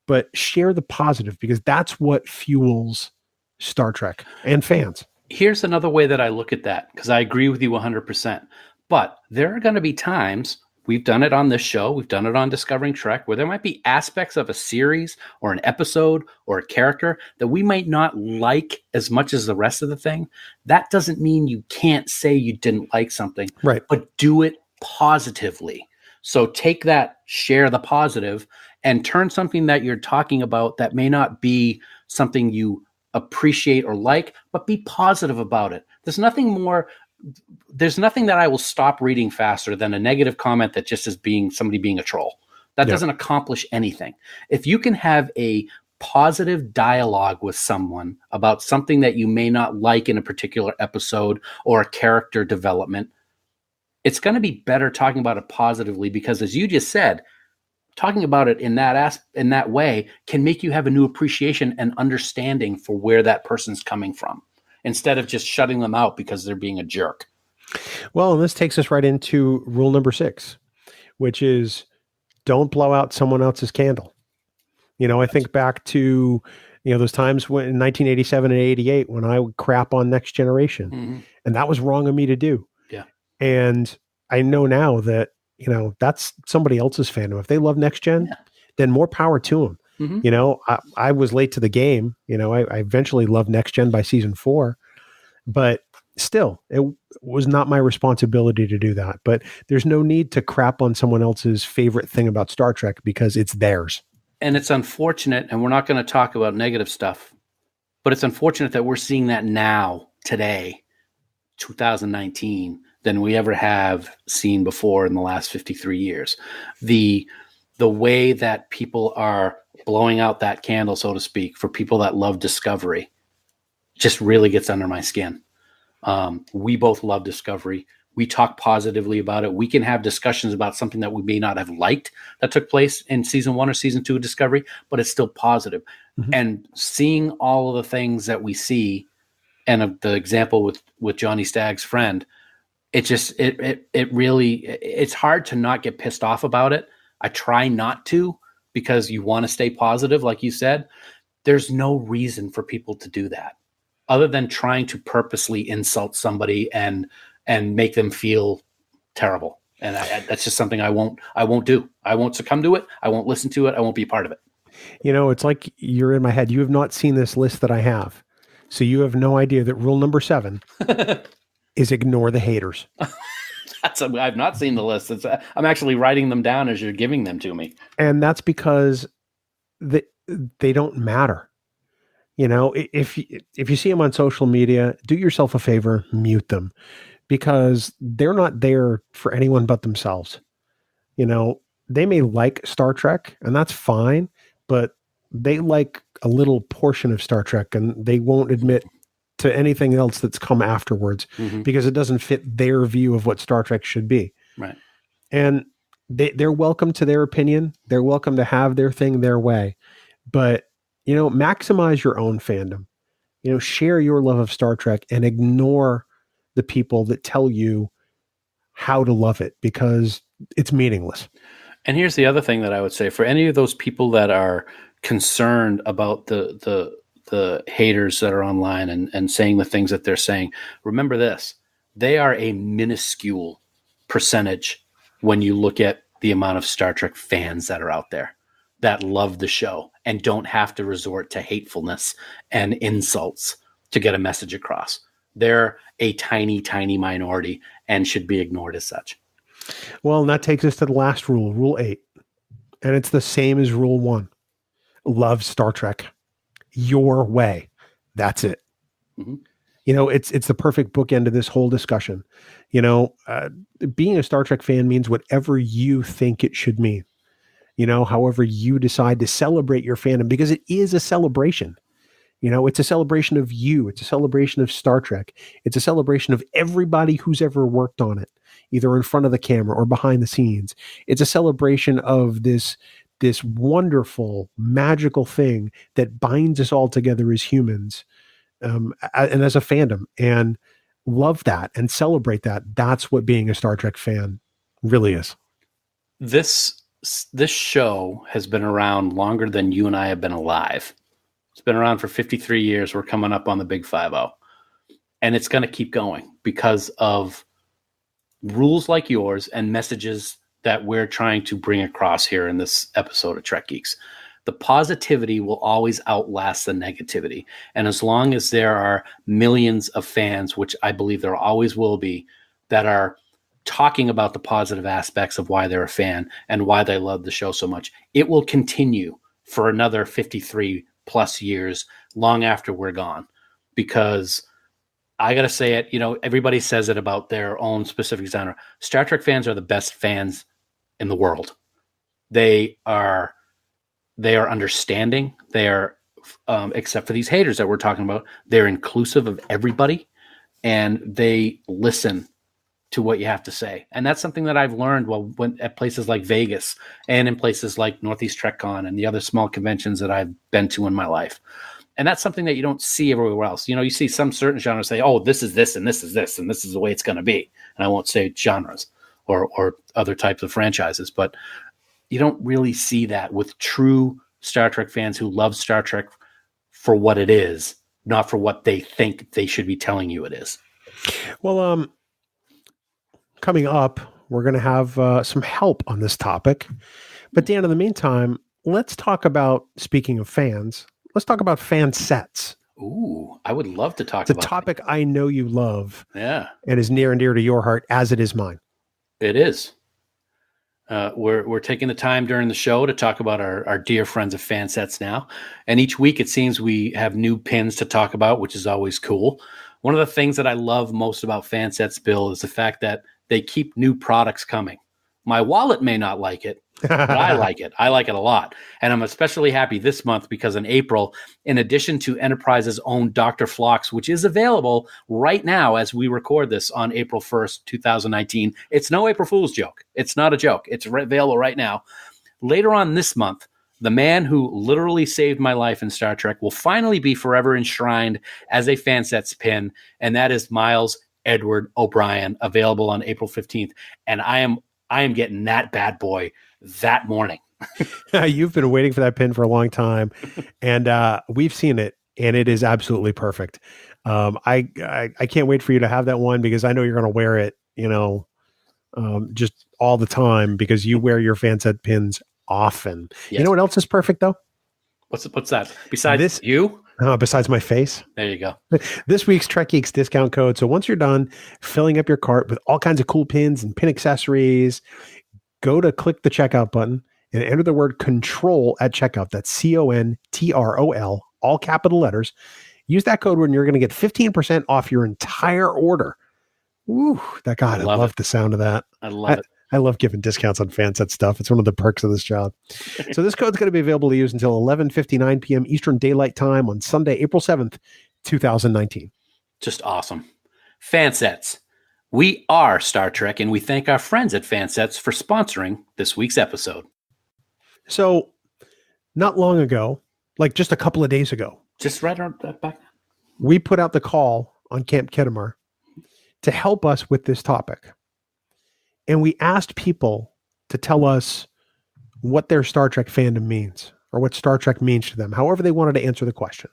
C: but share the positive, because that's what fuels Star Trek and fans.
A: Here's another way that I look at that, because I agree with you 100%. But there are going to be times, we've done it on this show, we've done it on Discovering Trek, where there might be aspects of a series or an episode or a character that we might not like as much as the rest of the thing. That doesn't mean you can't say you didn't like something,
C: right?
A: But do it positively. So take that, share the positive, and turn something that you're talking about that may not be something you appreciate or like, but be positive about it. There's nothing that I will stop reading faster than a negative comment that just is somebody being a troll. That doesn't accomplish anything. If you can have a positive dialogue with someone about something that you may not like in a particular episode or a character development, it's going to be better talking about it positively, because, as you just said, talking about it in that way can make you have a new appreciation and understanding for where that person's coming from, instead of just shutting them out because they're being a jerk.
C: Well, and this takes us right into rule number 6, which is don't blow out someone else's candle. I think back to, those times when in 1987 and 88, when I would crap on Next Generation, and that was wrong of me to do.
A: Yeah.
C: And I know now that, that's somebody else's fandom. If they love Next Gen, then more power to them.
A: Mm-hmm.
C: You know, I was late to the game. You know, I eventually loved Next Gen by season 4, but still, it was not my responsibility to do that. But there's no need to crap on someone else's favorite thing about Star Trek because it's theirs.
A: And it's unfortunate, and we're not going to talk about negative stuff, but it's unfortunate that we're seeing that now, today, 2019, than we ever have seen before in the last 53 years. The way that people are blowing out that candle, so to speak, for people that love Discovery just really gets under my skin. We both love Discovery. We talk positively about it. We can have discussions about something that we may not have liked that took place in season 1 or season 2 of Discovery, but it's still positive. Mm-hmm. And seeing all of the things that we see, and the example with Johnny Stagg's friend, it really, it's hard to not get pissed off about it. I try not to, because you want to stay positive, like you said. There's no reason for people to do that other than trying to purposely insult somebody and make them feel terrible. And that's just something I won't do. I won't succumb to it. I won't listen to it. I won't be a part of it.
C: You know, it's like you're in my head. You have not seen this list that I have. So you have no idea that rule number 7 is ignore the haters.
A: I've not seen the list. I'm actually writing them down as you're giving them to me.
C: And that's because they don't matter. You know, if you see them on social media, do yourself a favor, mute them, because they're not there for anyone but themselves. You know, they may like Star Trek, and that's fine, but they like a little portion of Star Trek, and they won't admit to anything else that's come afterwards, mm-hmm. because it doesn't fit their view of what Star Trek should be.
A: Right.
C: And they're welcome to their opinion. They're welcome to have their thing their way. But, you know, maximize your own fandom. You know, share your love of Star Trek and ignore the people that tell you how to love it, because it's meaningless.
A: And here's the other thing that I would say for any of those people that are concerned about the haters that are online and saying the things that they're saying, remember this: they are a minuscule percentage when you look at the amount of Star Trek fans that are out there that love the show and don't have to resort to hatefulness and insults to get a message across. They're a tiny, tiny minority and should be ignored as such.
C: Well, and that takes us to the last rule, Rule 8. And it's the same as Rule 1. Love Star Trek your way. That's it. Mm-hmm. You know, it's the perfect bookend to this whole discussion. You know, being a Star Trek fan means whatever you think it should mean. You know, however you decide to celebrate your fandom, because it is a celebration. You know, it's a celebration of you. It's a celebration of Star Trek. It's a celebration of everybody who's ever worked on it, either in front of the camera or behind the scenes. It's a celebration of this wonderful, magical thing that binds us all together as humans, and as a fandom, and love that and celebrate that. That's what being a Star Trek fan really is.
A: This show has been around longer than you and I have been alive. It's been around for 53 years. We're coming up on the big 50. And it's going to keep going because of rules like yours and messages that we're trying to bring across here in this episode of Trek Geeks. The positivity will always outlast the negativity. And as long as there are millions of fans, which I believe there always will be, that are talking about the positive aspects of why they're a fan and why they love the show so much, it will continue for another 53 plus years, long after we're gone. Because I got to say it, you know, everybody says it about their own specific genre. Star Trek fans are the best fans in the world. They are understanding. They are, except for these haters that we're talking about, they're inclusive of everybody, and they listen to what you have to say. And that's something that I've learned when at places like Vegas and in places like Northeast TrekCon and the other small conventions that I've been to in my life. And that's something that you don't see everywhere else. You know, you see some certain genres say, oh, this is this, and this is this, and this is the way it's going to be. And I won't say genres or other types of franchises, but you don't really see that with true Star Trek fans who love Star Trek for what it is, not for what they think they should be telling you it is.
C: Well, coming up, we're going to have some help on this topic. But Dan, in the meantime, let's talk about, speaking of fans, let's talk about fan sets.
A: Ooh, I would love to talk
C: It's a
A: about
C: topic I know you love.
A: Yeah.
C: And is near and dear to your heart, as it is mine.
A: It is. We're taking the time during the show to talk about our dear friends of Fansets now. And each week it seems we have new pins to talk about, which is always cool. One of the things that I love most about Fansets, Bill, is the fact that they keep new products coming. My wallet may not like it, but I like it. I like it a lot. And I'm especially happy this month because in April, in addition to Enterprise's own Dr. Phlox, which is available right now as we record this on April 1st, 2019, it's no April Fool's joke. It's not a joke. It's available right now. Later on this month, the man who literally saved my life in Star Trek will finally be forever enshrined as a Fansets pin, and that is Miles Edward O'Brien, available on April 15th. And I am getting that bad boy that morning.
C: You've been waiting for that pin for a long time, and we've seen it, and it is absolutely perfect. I can't wait for you to have that one because I know you're going to wear it, just all the time because you wear your Fanset pins often. Yes. You know what else is perfect though?
A: What's that? Besides this, you?
C: Besides my face.
A: There you go.
C: This week's Trek Geeks discount code. So once you're done filling up your cart with all kinds of cool pins and pin accessories, go to click the checkout button and enter the word control at checkout. That's CONTROL, all capital letters. Use that code when you're going to get 15% off your entire order. Ooh, I love the sound of that.
A: I love it.
C: I love giving discounts on Fanset stuff. It's one of the perks of this job. So this code's going to be available to use until 11:59 p.m. Eastern Daylight Time on Sunday, April 7th, 2019.
A: Just awesome. Fansets. We are Star Trek, and we thank our friends at Fansets for sponsoring this week's episode.
C: So not long ago, like just a couple of days ago,
A: just right back,
C: we put out the call on Camp Khitomer to help us with this topic. And we asked people to tell us what their Star Trek fandom means or what Star Trek means to them, however they wanted to answer the question.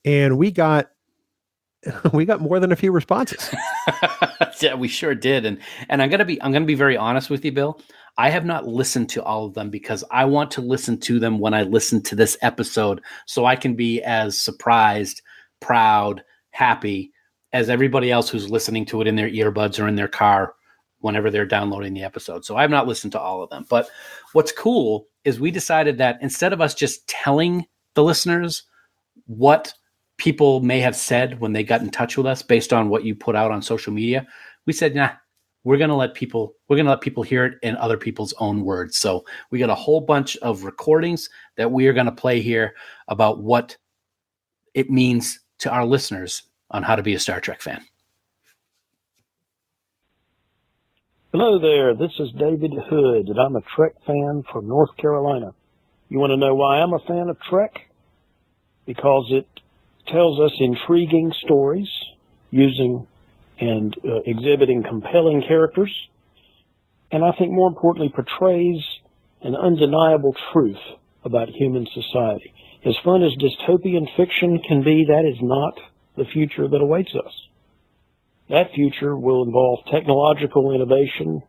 C: And we got more than a few responses.
A: Yeah, we sure did. And I'm going to be very honest with you, Bill. I have not listened to all of them because I want to listen to them when I listen to this episode so I can be as surprised, proud, happy as everybody else who's listening to it in their earbuds or in their car whenever they're downloading the episode. So I have not listened to all of them. But what's cool is we decided that instead of us just telling the listeners what people may have said when they got in touch with us based on what you put out on social media, we said, nah, we're going to let people hear it in other people's own words. So we got a whole bunch of recordings that we are going to play here about what it means to our listeners on how to be a Star Trek fan.
D: Hello there, this is David Hood, and I'm a Trek fan from North Carolina. You want to know why I'm a fan of Trek? Because it tells us intriguing stories using and exhibiting compelling characters, and I think more importantly portrays an undeniable truth about human society. As fun as dystopian fiction can be, that is not the future that awaits us. That future will involve technological innovation,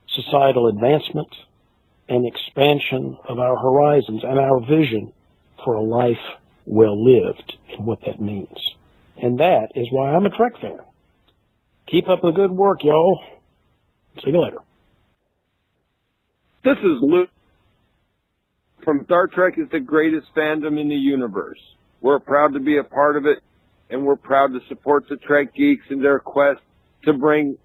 D: societal advancement, and expansion of our horizons and our vision for a life well lived and what that means. And that is why I'm a Trek fan. Keep up the good work, y'all. See you later.
E: This is Luke from Star Trek is the greatest fandom in the universe. We're proud to be a part of it, and we're proud to support the Trek Geeks in their quest to bring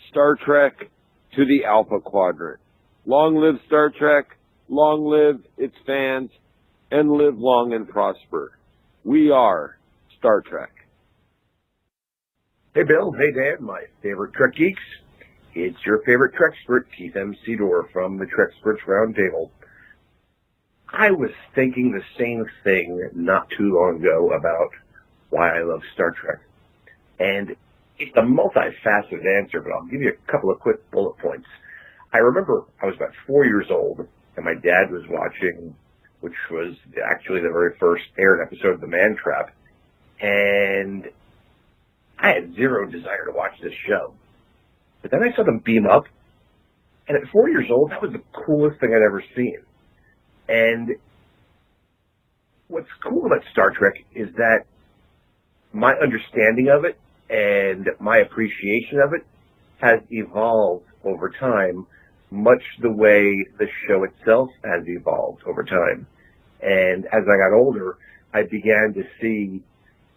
E: Star Trek to the Alpha Quadrant. Long live Star Trek, long live its fans, and live long and prosper. We are Star Trek.
F: Hey Bill, hey Dan, my favorite Trek Geeks. It's your favorite Trek expert, Keith M. Sedor from the Trek Experts Roundtable. I was thinking the same thing not too long ago about why I love Star Trek. And it's a multifaceted answer, but I'll give you a couple of quick bullet points. I remember I was about 4 years old, and my dad was watching, which was actually the very first aired episode of The Man Trap, and I had zero desire to watch this show. But then I saw them beam up, and at 4 years old, that was the coolest thing I'd ever seen. And what's cool about Star Trek is that my understanding of it and my appreciation of it has evolved over time, much the way the show itself has evolved over time. And as I got older, I began to see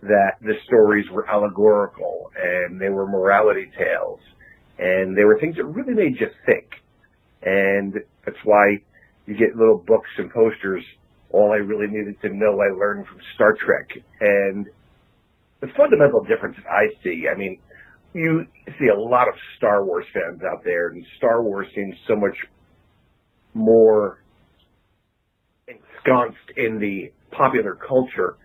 F: that the stories were allegorical and they were morality tales and they were things that really made you think. And that's why you get little books and posters. All I really needed to know, I learned from Star Trek. And the fundamental difference that I see, I mean, you see a lot of Star Wars fans out there, and Star Wars seems so much more ensconced in the popular culture.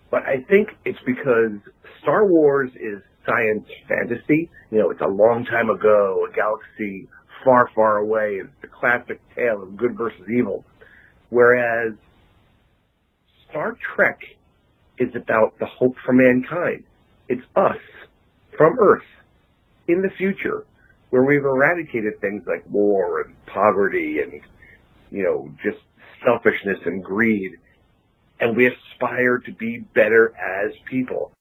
F: But I think it's because Star Wars is science fantasy. You know, it's a long time ago, a galaxy far, far away. It's the classic tale of good versus evil. Whereas Star Trek is about the hope for mankind. It's us from Earth in the future, where we've eradicated things like war and poverty and, you know, just selfishness and greed. And we aspire to be better as people.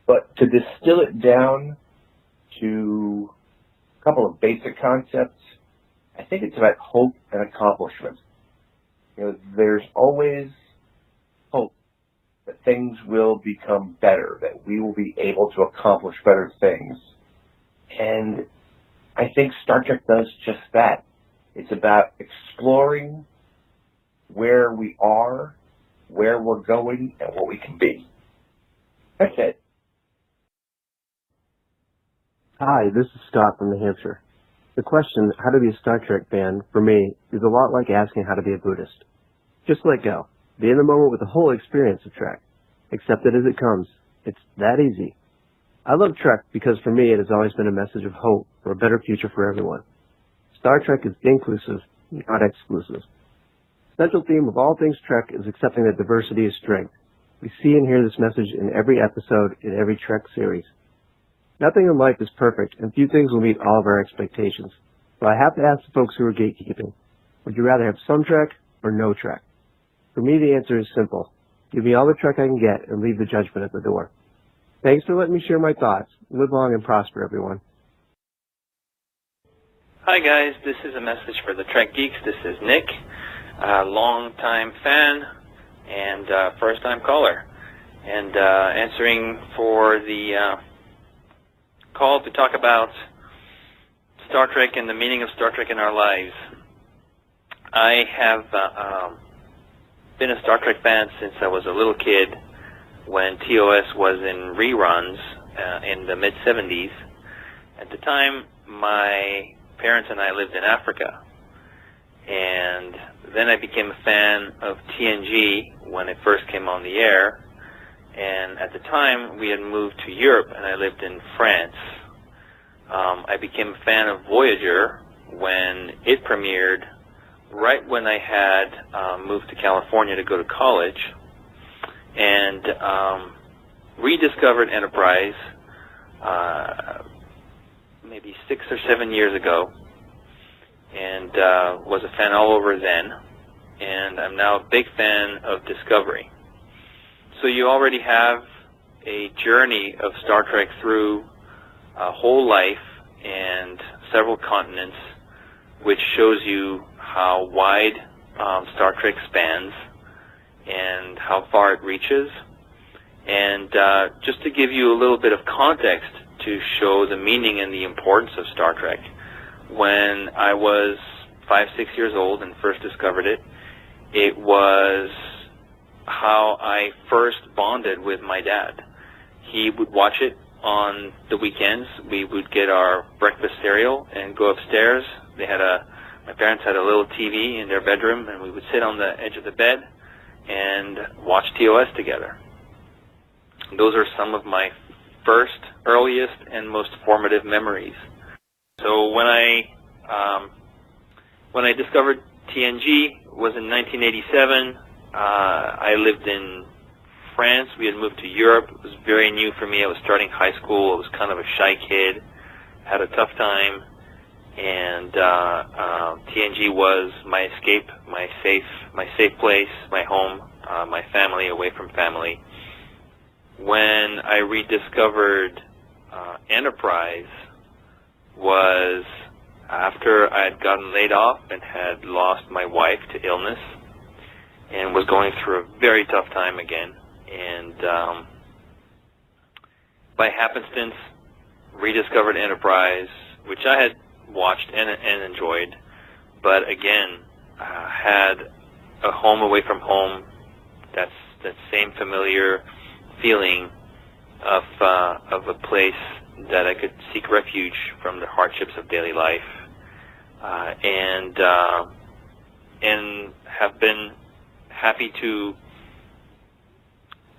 F: But to distill it down to a couple of basic concepts, I think it's about hope and accomplishment. You know, there's always hope that things will become better, that we will be able to accomplish better things. And I think Star Trek does just that. It's about exploring where we are, where we're going, and what we can be. That's it.
G: Hi, this is Scott from New Hampshire. The question, how to be a Star Trek fan, for me, is a lot like asking how to be a Buddhist. Just let go. Be in the moment with the whole experience of Trek. Accept it as it comes. It's that easy. I love Trek because for me it has always been a message of hope for a better future for everyone. Star Trek is inclusive, not exclusive. The central theme of all things Trek is accepting that diversity is strength. We see and hear this message in every episode, in every Trek series. Nothing in life is perfect, and few things will meet all of our expectations. So I have to ask the folks who are gatekeeping, would you rather have some Trek or no Trek? For me, the answer is simple. Give me all the Trek I can get and leave the judgment at the door. Thanks for letting me share my thoughts. Live long and prosper, everyone.
H: Hi guys, this is a message for the Trek Geeks. This is Nick, a long-time fan and first-time caller, and answering for the call to talk about Star Trek and the meaning of Star Trek in our lives. I have been a Star Trek fan since I was a little kid when TOS was in reruns in the mid-'70s. At the time, my parents and I lived in Africa, and then I became a fan of TNG when it first came on the air, and at the time we had moved to Europe and I lived in France. I became a fan of Voyager when it premiered right when I had moved to California to go to college, and rediscovered Enterprise maybe 6 or 7 years ago, and was a fan all over then, and I'm now a big fan of Discovery. So you already have a journey of Star Trek through a whole life and several continents, which shows you how wide Star Trek spans and how far it reaches. And just to give you a little bit of context to show the meaning and the importance of Star Trek, when I was 5, 6 years old and first discovered it, it was how I first bonded with my dad. He would watch it on the weekends. We would get our breakfast cereal and go upstairs. My parents had a little TV in their bedroom, and we would sit on the edge of the bed and watch TOS together. Those are some of my first, earliest, and most formative memories. So when I discovered TNG was in 1987. I lived in France. We had moved to Europe. It was very new for me. I was starting high school. I was kind of a shy kid, had a tough time, and TNG was my escape, my safe place, my home, my family, away from family. When I rediscovered Enterprise was after I had gotten laid off and had lost my wife to illness and was going through a very tough time again. And by happenstance, rediscovered Enterprise, which I had watched and enjoyed, but again, had a home away from home. That's that same familiar feeling of a place that I could seek refuge from the hardships of daily life, and have been happy to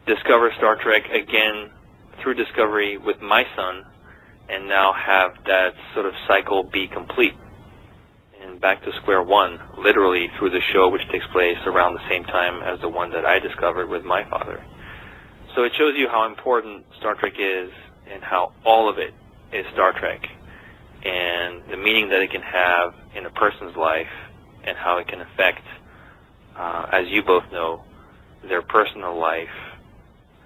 H: discover Star Trek again through Discovery with my son, and now have that sort of cycle be complete and back to square one, literally through the show, which takes place around the same time as the one that I discovered with my father. So it shows you how important Star Trek is and how all of it is Star Trek, and the meaning that it can have in a person's life and how it can affect, as you both know, their personal life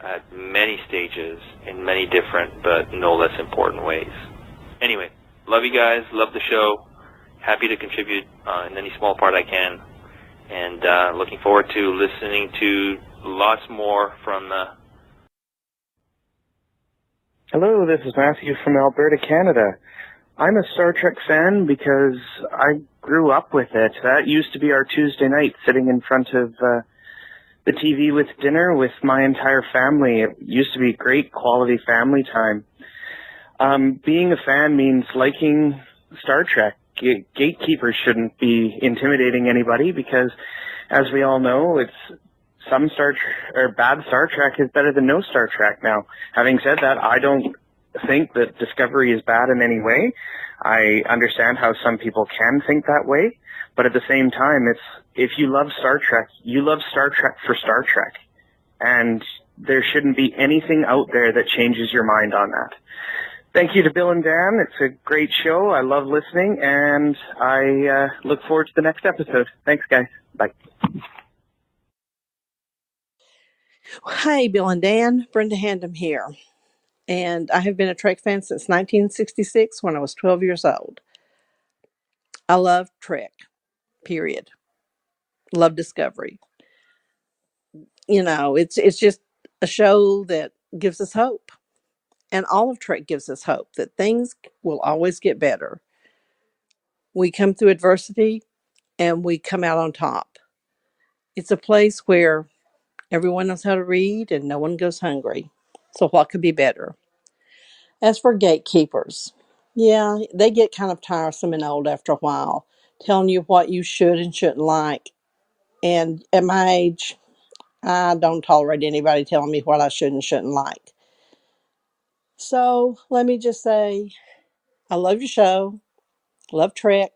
H: at many stages in many different but no less important ways. Anyway, love you guys, love the show, happy to contribute in any small part I can, and looking forward to listening to lots more from
I: Hello, this is Matthew from Alberta, Canada. I'm a Star Trek fan because I grew up with it. That used to be our Tuesday night, sitting in front of the TV with dinner with my entire family. It used to be great quality family time. Being a fan means liking Star Trek. Gatekeepers shouldn't be intimidating anybody because, as we all know, bad Star Trek is better than no Star Trek. Now, having said that, I don't think that Discovery is bad in any way. I understand how some people can think that way, but at the same time, if you love Star Trek, you love Star Trek for Star Trek, and there shouldn't be anything out there that changes your mind on that. Thank you to Bill and Dan. It's a great show. I love listening, and I look forward to the next episode. Thanks, guys. Bye.
J: Hi, Bill and Dan. Brenda Handom here. And I have been a Trek fan since 1966 when I was 12 years old. I love Trek, period. Love Discovery. You know, it's just a show that gives us hope. And all of Trek gives us hope that things will always get better. We come through adversity and we come out on top. It's a place where everyone knows how to read and no one goes hungry. So what could be better? As for gatekeepers, yeah, they get kind of tiresome and old after a while, telling you what you should and shouldn't like. And at my age, I don't tolerate anybody telling me what I should and shouldn't like. So let me just say, I love your show, love Trek,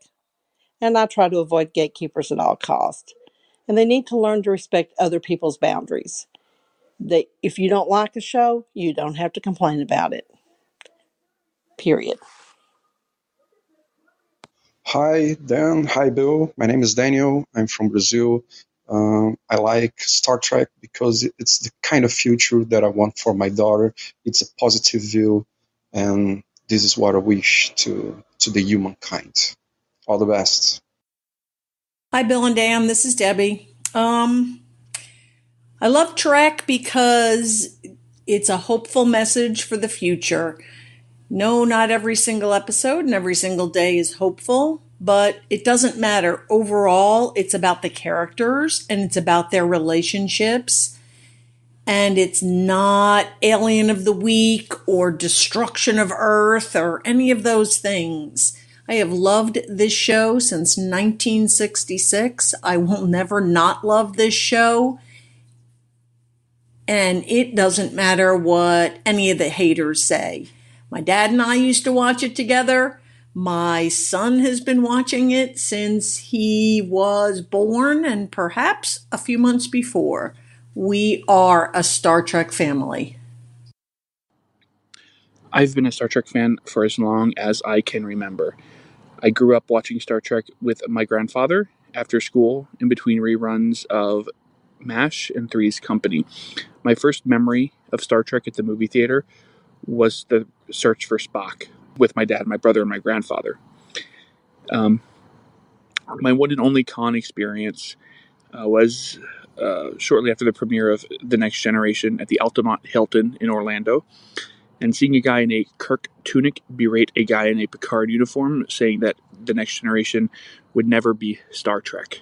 J: and I try to avoid gatekeepers at all costs. And they need to learn to respect other people's boundaries. If you don't like a show, you don't have to complain about it. Period.
K: Hi, Dan. Hi, Bill. My name is Daniel. I'm from Brazil. I like Star Trek because it's the kind of future that I want for my daughter. It's a positive view, and this is what I wish to the humankind. All the best.
L: Hi, Bill and Dan. This is Debbie. I love Trek because it's a hopeful message for the future. No, not every single episode and every single day is hopeful, but it doesn't matter. Overall, it's about the characters and it's about their relationships. And it's not Alien of the Week or Destruction of Earth or any of those things. I have loved this show since 1966. I will never not love this show. And it doesn't matter what any of the haters say. My dad and I used to watch it together. My son has been watching it since he was born and perhaps a few months before. We are a Star Trek family.
M: I've been a Star Trek fan for as long as I can remember. I grew up watching Star Trek with my grandfather, after school in between reruns of MASH and Three's Company. My first memory of Star Trek at the movie theater was the search for Spock with my dad, my brother, and my grandfather. My one and only con experience was shortly after the premiere of The Next Generation at the Altamont Hilton in Orlando, and seeing a guy in a Kirk tunic berate a guy in a Picard uniform, saying that The Next Generation would never be Star Trek.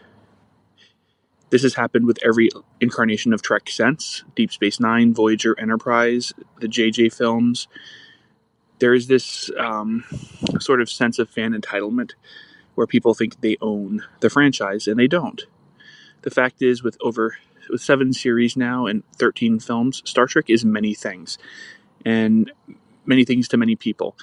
M: This has happened with every incarnation of Trek since: Deep Space Nine, Voyager, Enterprise, the JJ films. There is this sort of sense of fan entitlement where people think they own the franchise, and they don't. The fact is, with 7 series now and 13 films, Star Trek is many things, and many things to many people.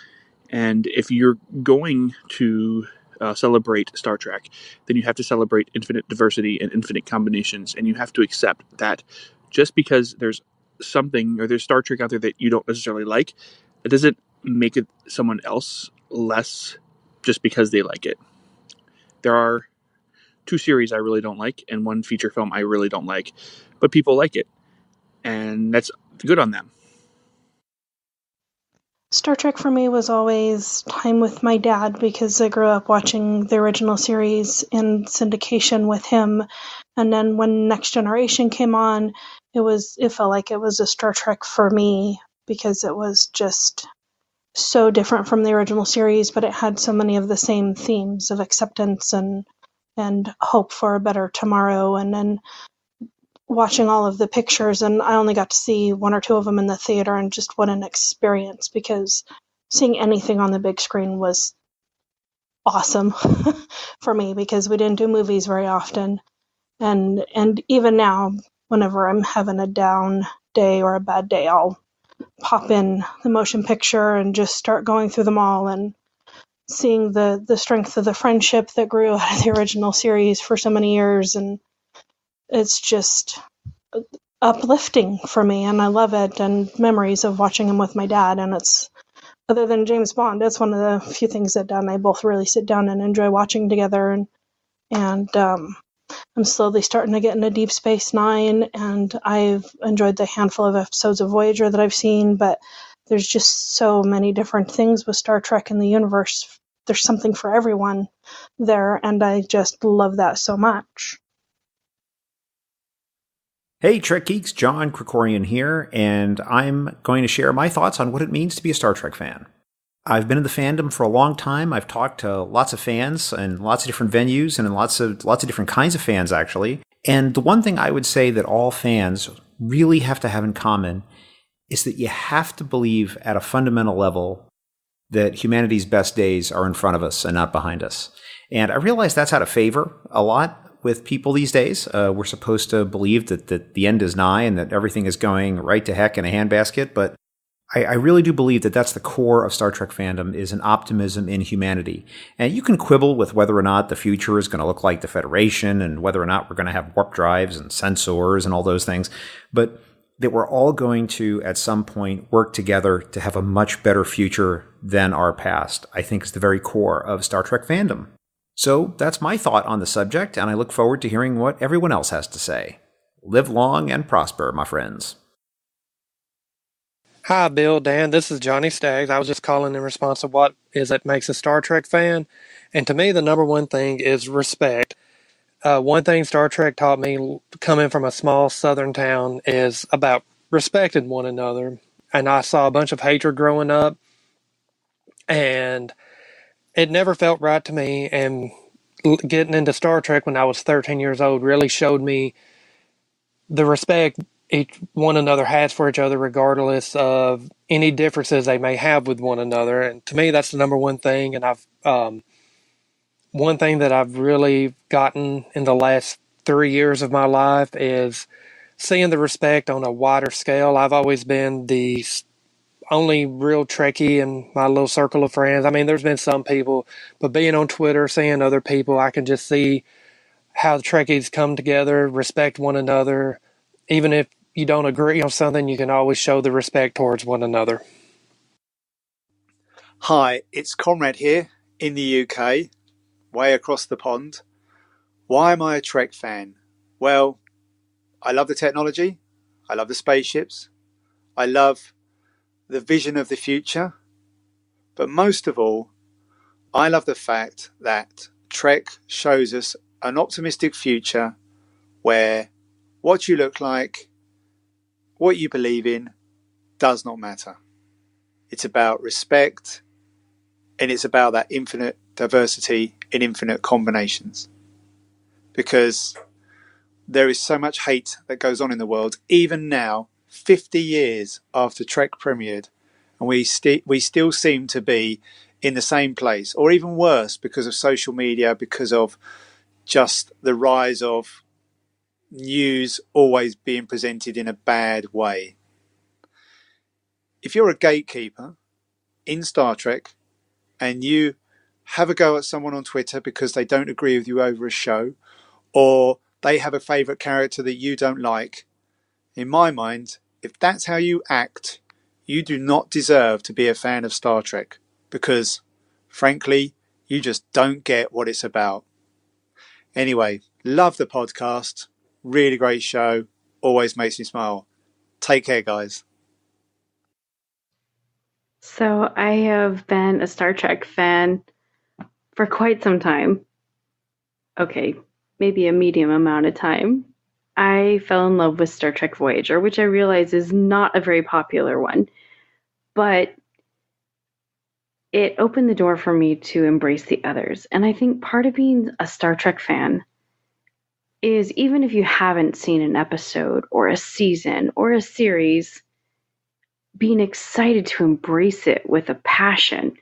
M: And if you're going to celebrate Star Trek, then you have to celebrate infinite diversity and infinite combinations, and you have to accept that just because there's something, or there's Star Trek out there that you don't necessarily like, it doesn't make it someone else less just because they like it. There are 2 series I really don't like, and 1 feature film I really don't like, but people like it, and that's good on them.
N: Star Trek for me was always time with my dad because I grew up watching the original series in syndication with him. And then when Next Generation came on, it felt like it was a Star Trek for me because it was just so different from the original series, but it had so many of the same themes of acceptance and hope for a better tomorrow. And then watching all of the pictures, and I only got to see 1 or 2 of them in the theater, and just what an experience, because seeing anything on the big screen was awesome for me, because we didn't do movies very often. And even now, whenever I'm having a down day or a bad day, I'll pop in the motion picture and just start going through them all and seeing the strength of the friendship that grew out of the original series for so many years. And it's just uplifting for me, and I love it, and memories of watching him with my dad. And it's, other than James Bond, it's one of the few things that Dad and I both really sit down and enjoy watching together. And I'm slowly starting to get into Deep Space Nine, and I've enjoyed the handful of episodes of Voyager that I've seen, but there's just so many different things with Star Trek in the universe. There's something for everyone there, and I just love that so much.
O: Hey, Trek Geeks, John Krikorian here, and I'm going to share my thoughts on what it means to be a Star Trek fan. I've been in the fandom for a long time. I've talked to lots of fans and lots of different venues and in lots of different kinds of fans, actually. And the one thing I would say that all fans really have to have in common is that you have to believe at a fundamental level that humanity's best days are in front of us and not behind us. And I realize that's out of favor a lot with people these days. We're supposed to believe that the end is nigh and that everything is going right to heck in a handbasket. But I really do believe that that's the core of Star Trek fandom, is an optimism in humanity. And you can quibble with whether or not the future is going to look like the Federation and whether or not we're going to have warp drives and sensors and all those things. But that we're all going to, at some point, work together to have a much better future than our past, I think is the very core of Star Trek fandom. So that's my thought on the subject, and I look forward to hearing what everyone else has to say. Live long and prosper, my friends.
P: Hi, Bill, Dan. This is Johnny Staggs. I was just calling in response to what is it makes a Star Trek fan. And to me, the number one thing is respect. One thing Star Trek taught me coming from a small southern town is about respecting one another. And I saw a bunch of hatred growing up, and it never felt right to me. And getting into Star Trek when I was 13 years old really showed me the respect one another has for each other, regardless of any differences they may have with one another. And to me, that's the number one thing. And one thing that I've really gotten in the last 3 years of my life is seeing the respect on a wider scale. I've always been the only real Trekkie in my little circle of friends. I mean, there's been some people, but being on Twitter, seeing other people, I can just see how the Trekkies come together, respect one another. Even if you don't agree on something, you can always show the respect towards one another.
Q: Hi, it's Conrad here in the UK, way across the pond. Why am I a Trek fan? Well, I love the technology. I love the spaceships. I love the vision of the future. But most of all, I love the fact that Trek shows us an optimistic future where what you look like, what you believe in, does not matter. It's about respect, and it's about that infinite diversity in infinite combinations. Because there is so much hate that goes on in the world, even now, 50 years after Trek premiered, and we still seem to be in the same place, or even worse, because of social media, because of just the rise of news always being presented in a bad way. If you're a gatekeeper in Star Trek and you have a go at someone on Twitter because they don't agree with you over a show, or they have a favourite character that you don't like, in my mind, if that's how you act, you do not deserve to be a fan of Star Trek, because, frankly, you just don't get what it's about. Anyway, love the podcast. Really great show. Always makes me smile. Take care, guys.
R: So I have been a Star Trek fan for quite some time. Okay, maybe a medium amount of time. I fell in love with Star Trek Voyager, which I realize is not a very popular one, but it opened the door for me to embrace the others. And I think part of being a Star Trek fan is, even if you haven't seen an episode or a season or a series, being excited to embrace it with a passion.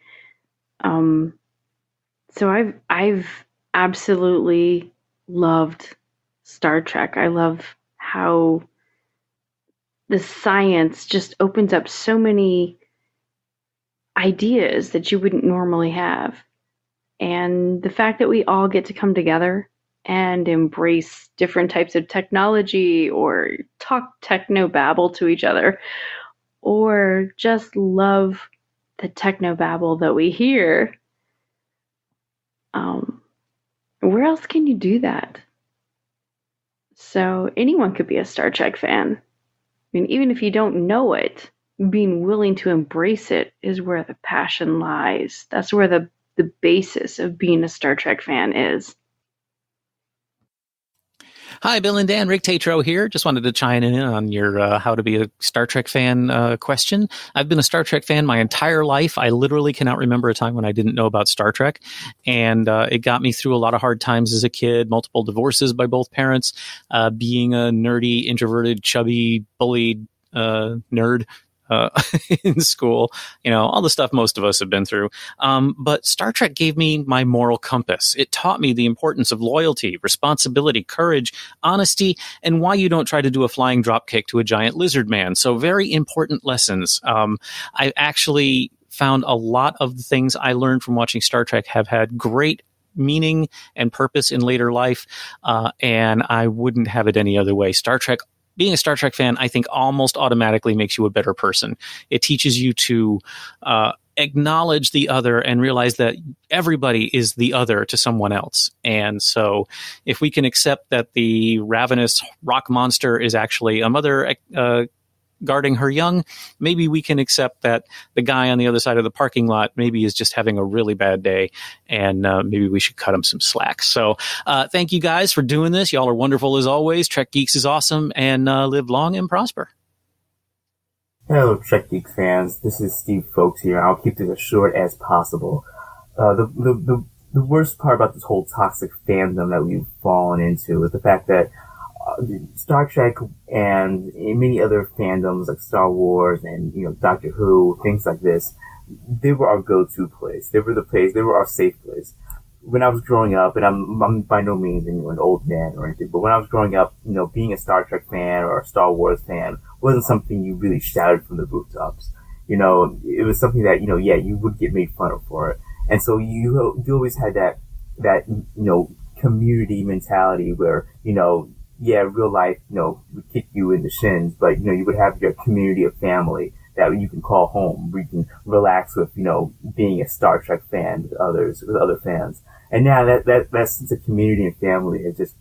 R: So I've absolutely loved Star Trek. I love how the science just opens up so many ideas that you wouldn't normally have. And the fact that we all get to come together and embrace different types of technology, or talk techno-babble to each other, or just love the techno-babble that we hear. Where else can you do that? So anyone could be a Star Trek fan. I mean, even if you don't know it, being willing to embrace it is where the passion lies. That's where the basis of being a Star Trek fan is.
S: Hi, Bill and Dan. Rick Tatro here. Just wanted to chime in on your how to be a Star Trek fan question. I've been a Star Trek fan my entire life. I literally cannot remember a time when I didn't know about Star Trek. And it got me through a lot of hard times as a kid, multiple divorces by both parents, being a nerdy, introverted, chubby, bullied nerd in school, all the stuff most of us have been through. But Star Trek gave me my moral compass. It taught me the importance of loyalty, responsibility, courage, honesty, and why you don't try to do a flying drop kick to a giant lizard man. So very important lessons. I actually found a lot of the things I learned from watching Star Trek have had great meaning and purpose in later life. And I wouldn't have it any other way. Being a Star Trek fan, I think, almost automatically makes you a better person. It teaches you to acknowledge the other and realize that everybody is the other to someone else. And so if we can accept that the ravenous rock monster is actually a mother guarding her young, maybe we can accept that the guy on the other side of the parking lot maybe is just having a really bad day, and maybe we should cut him some slack. So thank you guys for doing this. Y'all are wonderful as always. Trek Geeks is awesome, and live long and prosper.
T: Hello, Trek Geeks fans. This is Steve Folks here. I'll keep this as short as possible. The worst part about this whole toxic fandom that we've fallen into is the fact that Star Trek and many other fandoms like Star Wars and Doctor Who, things like this, they were our go-to place. They were our safe place. When I was growing up, and I'm by no means an old man or anything, but when I was growing up, being a Star Trek fan or a Star Wars fan wasn't something you really shouted from the rooftops. It was something that you would get made fun of for it, and so you always had that community mentality where real life, would kick you in the shins, but, you would have your community of family that you can call home, where you can relax with, being a Star Trek fan with other fans. And now that sense of community and family has just,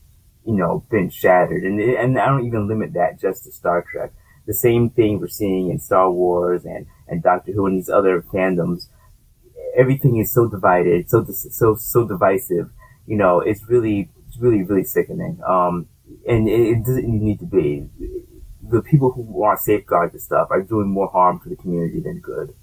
T: been shattered. And I don't even limit that just to Star Trek. The same thing we're seeing in Star Wars and Doctor Who and these other fandoms. Everything is so divided, so divisive. It's really, really sickening. And it doesn't need to be. The people who want to safeguard this stuff are doing more harm to the community than good.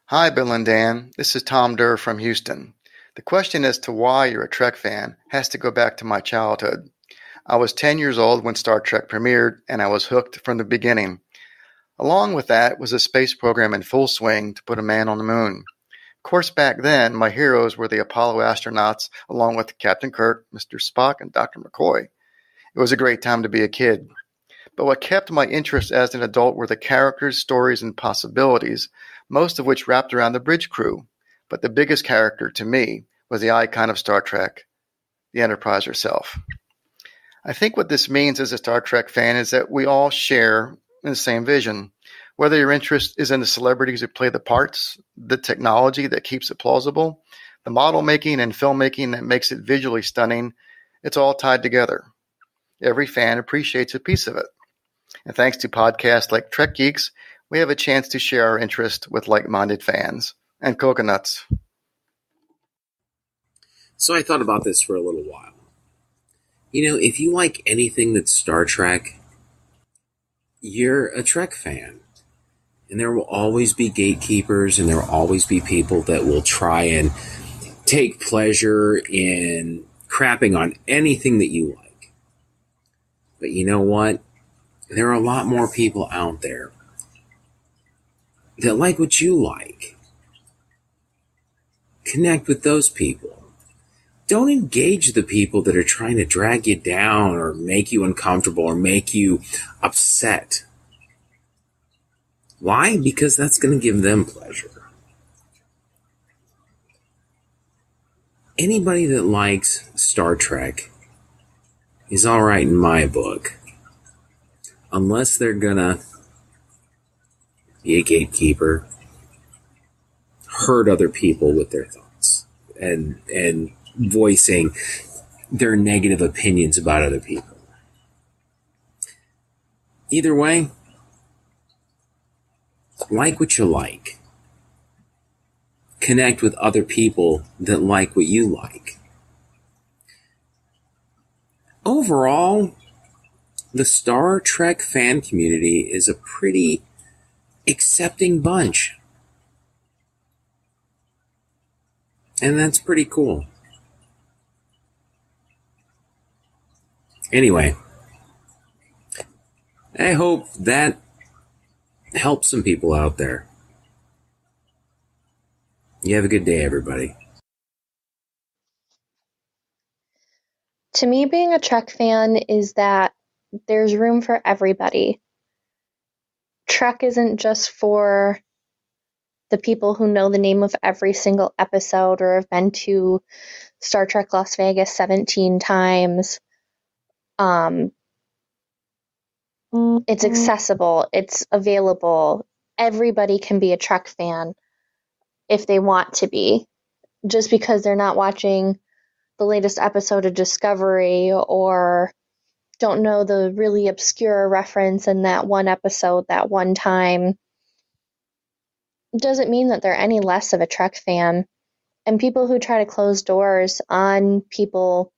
U: Hi, Bill and Dan. This is Tom Durr from Houston. The question as to why you're a Trek fan has to go back to my childhood. I was 10 years old when Star Trek premiered, and I was hooked from the beginning. Along with that was a space program in full swing to put a man on the moon. Of course, back then, my heroes were the Apollo astronauts, along with Captain Kirk, Mr. Spock, and Dr. McCoy. It was a great time to be a kid. But what kept my interest as an adult were the characters, stories, and possibilities, most of which wrapped around the bridge crew. But the biggest character, to me, was the icon of Star Trek, the Enterprise herself. I think what this means as a Star Trek fan is that we all share the same vision. Whether your interest is in the celebrities who play the parts, the technology that keeps it plausible, the model making and filmmaking that makes it visually stunning, it's all tied together. Every fan appreciates a piece of it. And thanks to podcasts like Trek Geeks, we have a chance to share our interest with like-minded fans. And coconuts.
V: So I thought about this for a little while. If you like anything that's Star Trek, you're a Trek fan. And there will always be gatekeepers, and there will always be people that will try and take pleasure in crapping on anything that you like. But you know what? There are a lot more people out there that like what you like. Connect with those people. Don't engage the people that are trying to drag you down or make you uncomfortable or make you upset. Why? Because that's going to give them pleasure. Anybody that likes Star Trek is all right in my book. Unless they're going to be a gatekeeper, hurt other people with their thoughts, and voicing their negative opinions about other people. Either way, like what you like. Connect with other people that like what you like. Overall, the Star Trek fan community is a pretty accepting bunch. And that's pretty cool. Anyway, I hope that helps some people out there. You have a good day, everybody.
W: To me, being a Trek fan is that there's room for everybody. Trek isn't just for the people who know the name of every single episode or have been to Star Trek Las Vegas 17 times. It's accessible. It's available. Everybody can be a Trek fan if they want to be. Just because they're not watching the latest episode of Discovery or don't know the really obscure reference in that one episode that one time doesn't mean that they're any less of a Trek fan. And people who try to close doors on people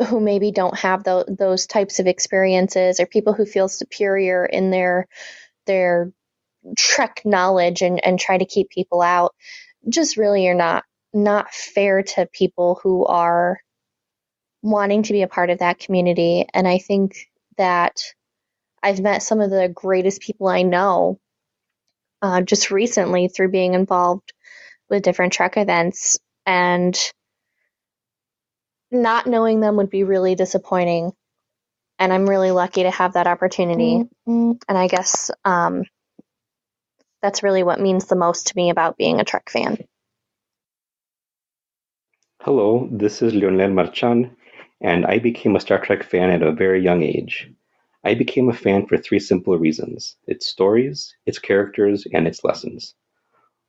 W: who maybe don't have those types of experiences, or people who feel superior in their Trek knowledge and try to keep people out, just really are not fair to people who are wanting to be a part of that community. And I think that I've met some of the greatest people I know just recently through being involved with different Trek events, and not knowing them would be really disappointing. And I'm really lucky to have that opportunity. And I guess that's really what means the most to me about being a Trek fan.
X: Hello, this is Lionel Marchand, and I became a Star Trek fan at a very young age.
A: I became a fan for three simple reasons: its stories, its characters, and its lessons.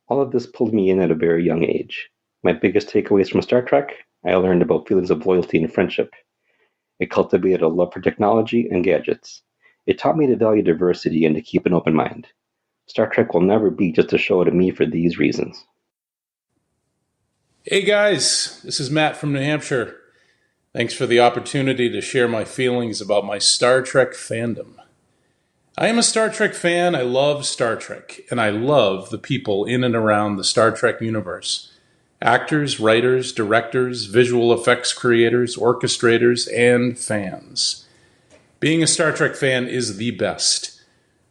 A: All of this pulled me in at a very young age. My biggest takeaways from Star Trek: I learned about feelings of loyalty and friendship. It cultivated a love for technology and gadgets. It taught me to value diversity and to keep an open mind. Star Trek will never be just a show to me for these reasons.
B: Hey guys, this is Matt from New Hampshire. Thanks for the opportunity to share my feelings about my Star Trek fandom. I am a Star Trek fan, I love Star Trek, and I love the people in and around the Star Trek universe. Actors, writers, directors, visual effects creators, orchestrators, and fans. Being a Star Trek fan is the best.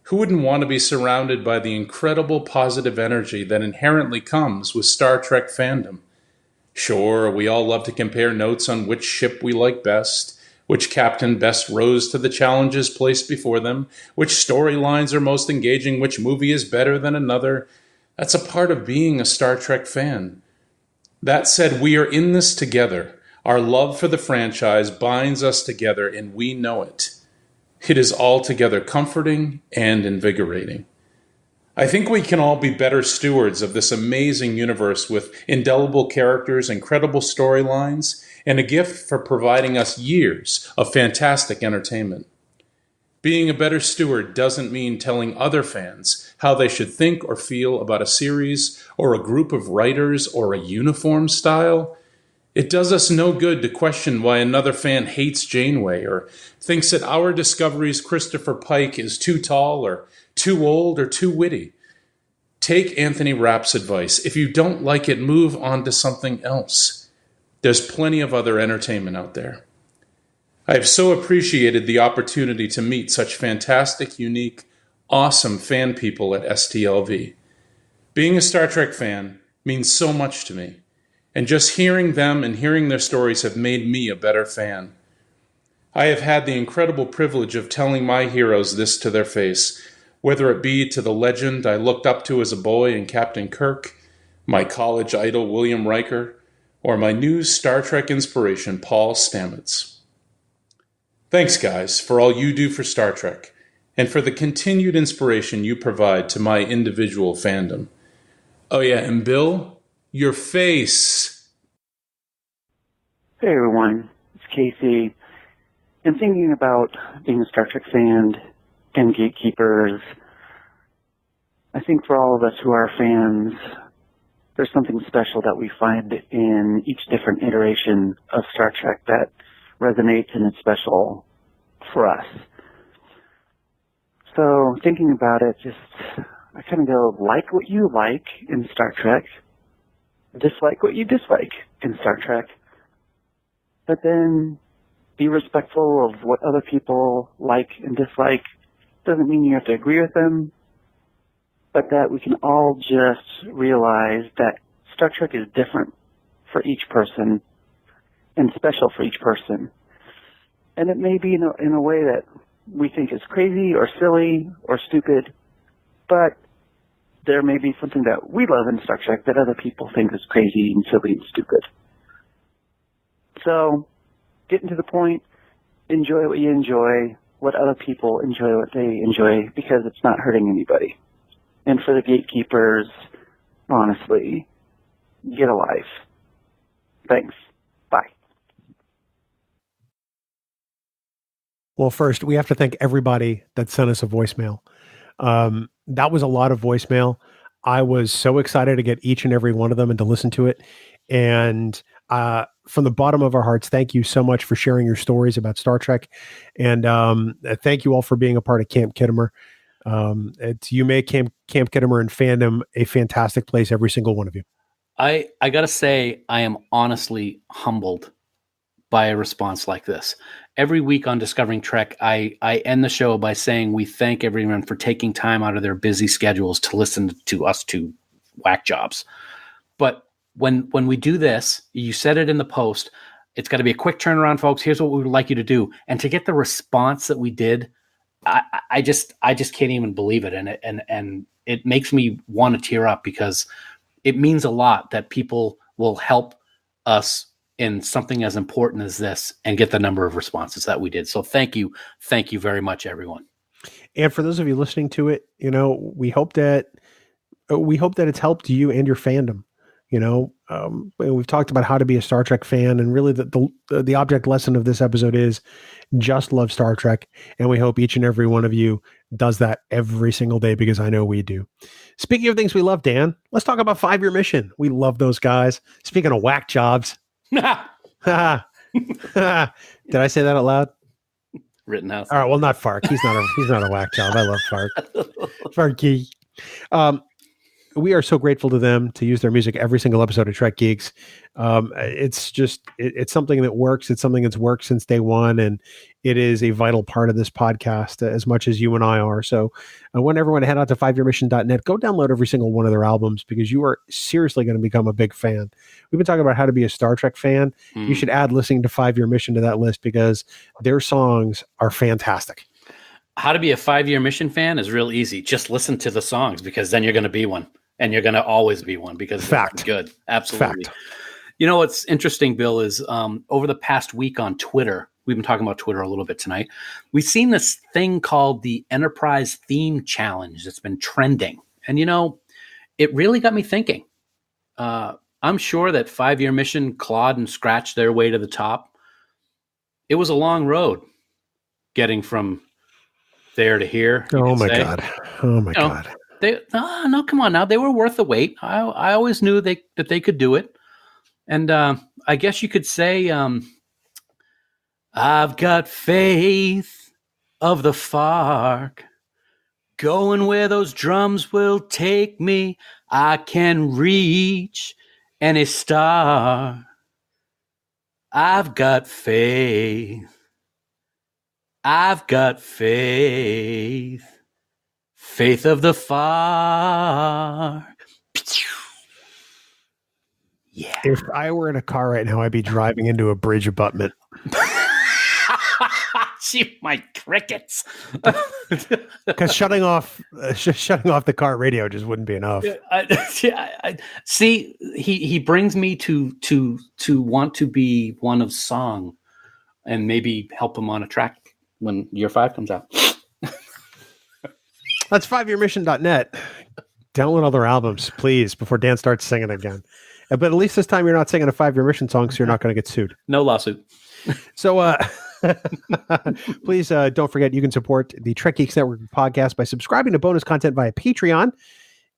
B: Who wouldn't want to be surrounded by the incredible positive energy that inherently comes with Star Trek fandom? Sure, we all love to compare notes on which ship we like best, which captain best rose to the challenges placed before them, which storylines are most engaging, which movie is better than another. That's a part of being a Star Trek fan. That said, we are in this together. Our love for the franchise binds us together, and we know it. It is altogether comforting and invigorating. I think we can all be better stewards of this amazing universe with indelible characters, incredible storylines, and a gift for providing us years of fantastic entertainment. Being a better steward doesn't mean telling other fans how they should think or feel about a series or a group of writers or a uniform style. It does us no good to question why another fan hates Janeway or thinks that our Discovery's Christopher Pike is too tall or too old or too witty. Take Anthony Rapp's advice. If you don't like it, move on to something else. There's plenty of other entertainment out there. I have so appreciated the opportunity to meet such fantastic, unique, awesome fan people at STLV. Being a Star Trek fan means so much to me, and just hearing them and hearing their stories have made me a better fan. I have had the incredible privilege of telling my heroes this to their face, whether it be to the legend I looked up to as a boy in Captain Kirk, my college idol William Riker, or my new Star Trek inspiration Paul Stamets. Thanks, guys, for all you do for Star Trek, and for the continued inspiration you provide to my individual fandom. Oh yeah, and Bill, your face.
C: Hey everyone, it's Casey. In thinking about being a Star Trek fan and gatekeepers, I think for all of us who are fans, there's something special that we find in each different iteration of Star Trek that resonates and is special for us. So thinking about it, I kind of go, like what you like in Star Trek, dislike what you dislike in Star Trek, but then be respectful of what other people like and dislike. Doesn't mean you have to agree with them, but that we can all just realize that Star Trek is different for each person and special for each person. And it may be in a way that we think is crazy or silly or stupid, but there may be something that we love in Star Trek that other people think is crazy and silly and stupid. So, getting to the point, enjoy what you enjoy, let other people enjoy what they enjoy, because it's not hurting anybody. And for the gatekeepers, honestly, get a life. Thanks. Bye.
X: Well, first, we have to thank everybody that sent us a voicemail. That was a lot of voicemail. I was so excited to get each and every one of them and to listen to it. And from the bottom of our hearts, thank you so much for sharing your stories about Star Trek. And thank you all for being a part of Camp Kittimer. You make Camp Kittimer and fandom a fantastic place, every single one of you.
Y: I got to say, I am honestly humbled by a response like this. Every week on Discovering Trek, I end the show by saying we thank everyone for taking time out of their busy schedules to listen to us two whack jobs. But when we do this, you said it in the post, it's got to be a quick turnaround, folks. Here's what we would like you to do. And to get the response that we did, I just can't even believe it. And it makes me want to tear up, because it means a lot that people will help us in something as important as this and get the number of responses that we did. So thank you very much, everyone.
X: And for those of you listening to it, we hope that it's helped you and your fandom. We've talked about how to be a Star Trek fan, and really the object lesson of this episode is just love Star Trek. And we hope each and every one of you does that every single day, because I know we do. Speaking of things we love, Dan, let's talk about 5-Year Mission. We love those guys. Speaking of whack jobs. Did I say that out loud?
Y: Rittenhouse.
X: All right. Well, not Fark. He's not a whack job. I love Fark. Farky. We are so grateful to them to use their music every single episode of Trek Geeks. It's something that works. It's something that's worked since day one, and it is a vital part of this podcast as much as you and I are. So I want everyone to head out to 5yearmission.net. Go download every single one of their albums, because you are seriously going to become a big fan. We've been talking about how to be a Star Trek fan. You should add listening to 5-Year Mission to that list, because their songs are fantastic.
Y: How to be a 5-Year Mission fan is real easy. Just listen to the songs, because then you're going to be one. And you're going to always be one, because it's good. Absolutely.
X: Fact.
Y: What's interesting, Bill, is over the past week on Twitter, we've been talking about Twitter a little bit tonight. We've seen this thing called the Enterprise Theme Challenge that's been trending. And, it really got me thinking. I'm sure that 5-Year Mission clawed and scratched their way to the top. It was a long road getting from there to here.
X: Oh, my God.
Y: No, come on now. They were worth the wait. I always knew that they could do it. And I guess you could say, I've got faith of the Fark, going where those drums will take me. I can reach any star. I've got faith. I've got faith. Faith of the Fark. Yeah.
X: If I were in a car right now, I'd be driving into a bridge abutment.
Y: Gee, my crickets.
X: Because shutting off the car radio just wouldn't be enough.
Y: See, he brings me to want to be one of song, and maybe help him on a track when year 5 comes out.
X: That's 5yearmission.net. Download all their albums, please, before Dan starts singing again. But at least this time you're not singing a 5-Year Mission song, so you're not going to get sued.
Y: No lawsuit.
X: So please don't forget, you can support the Trek Geeks Network podcast by subscribing to bonus content via Patreon.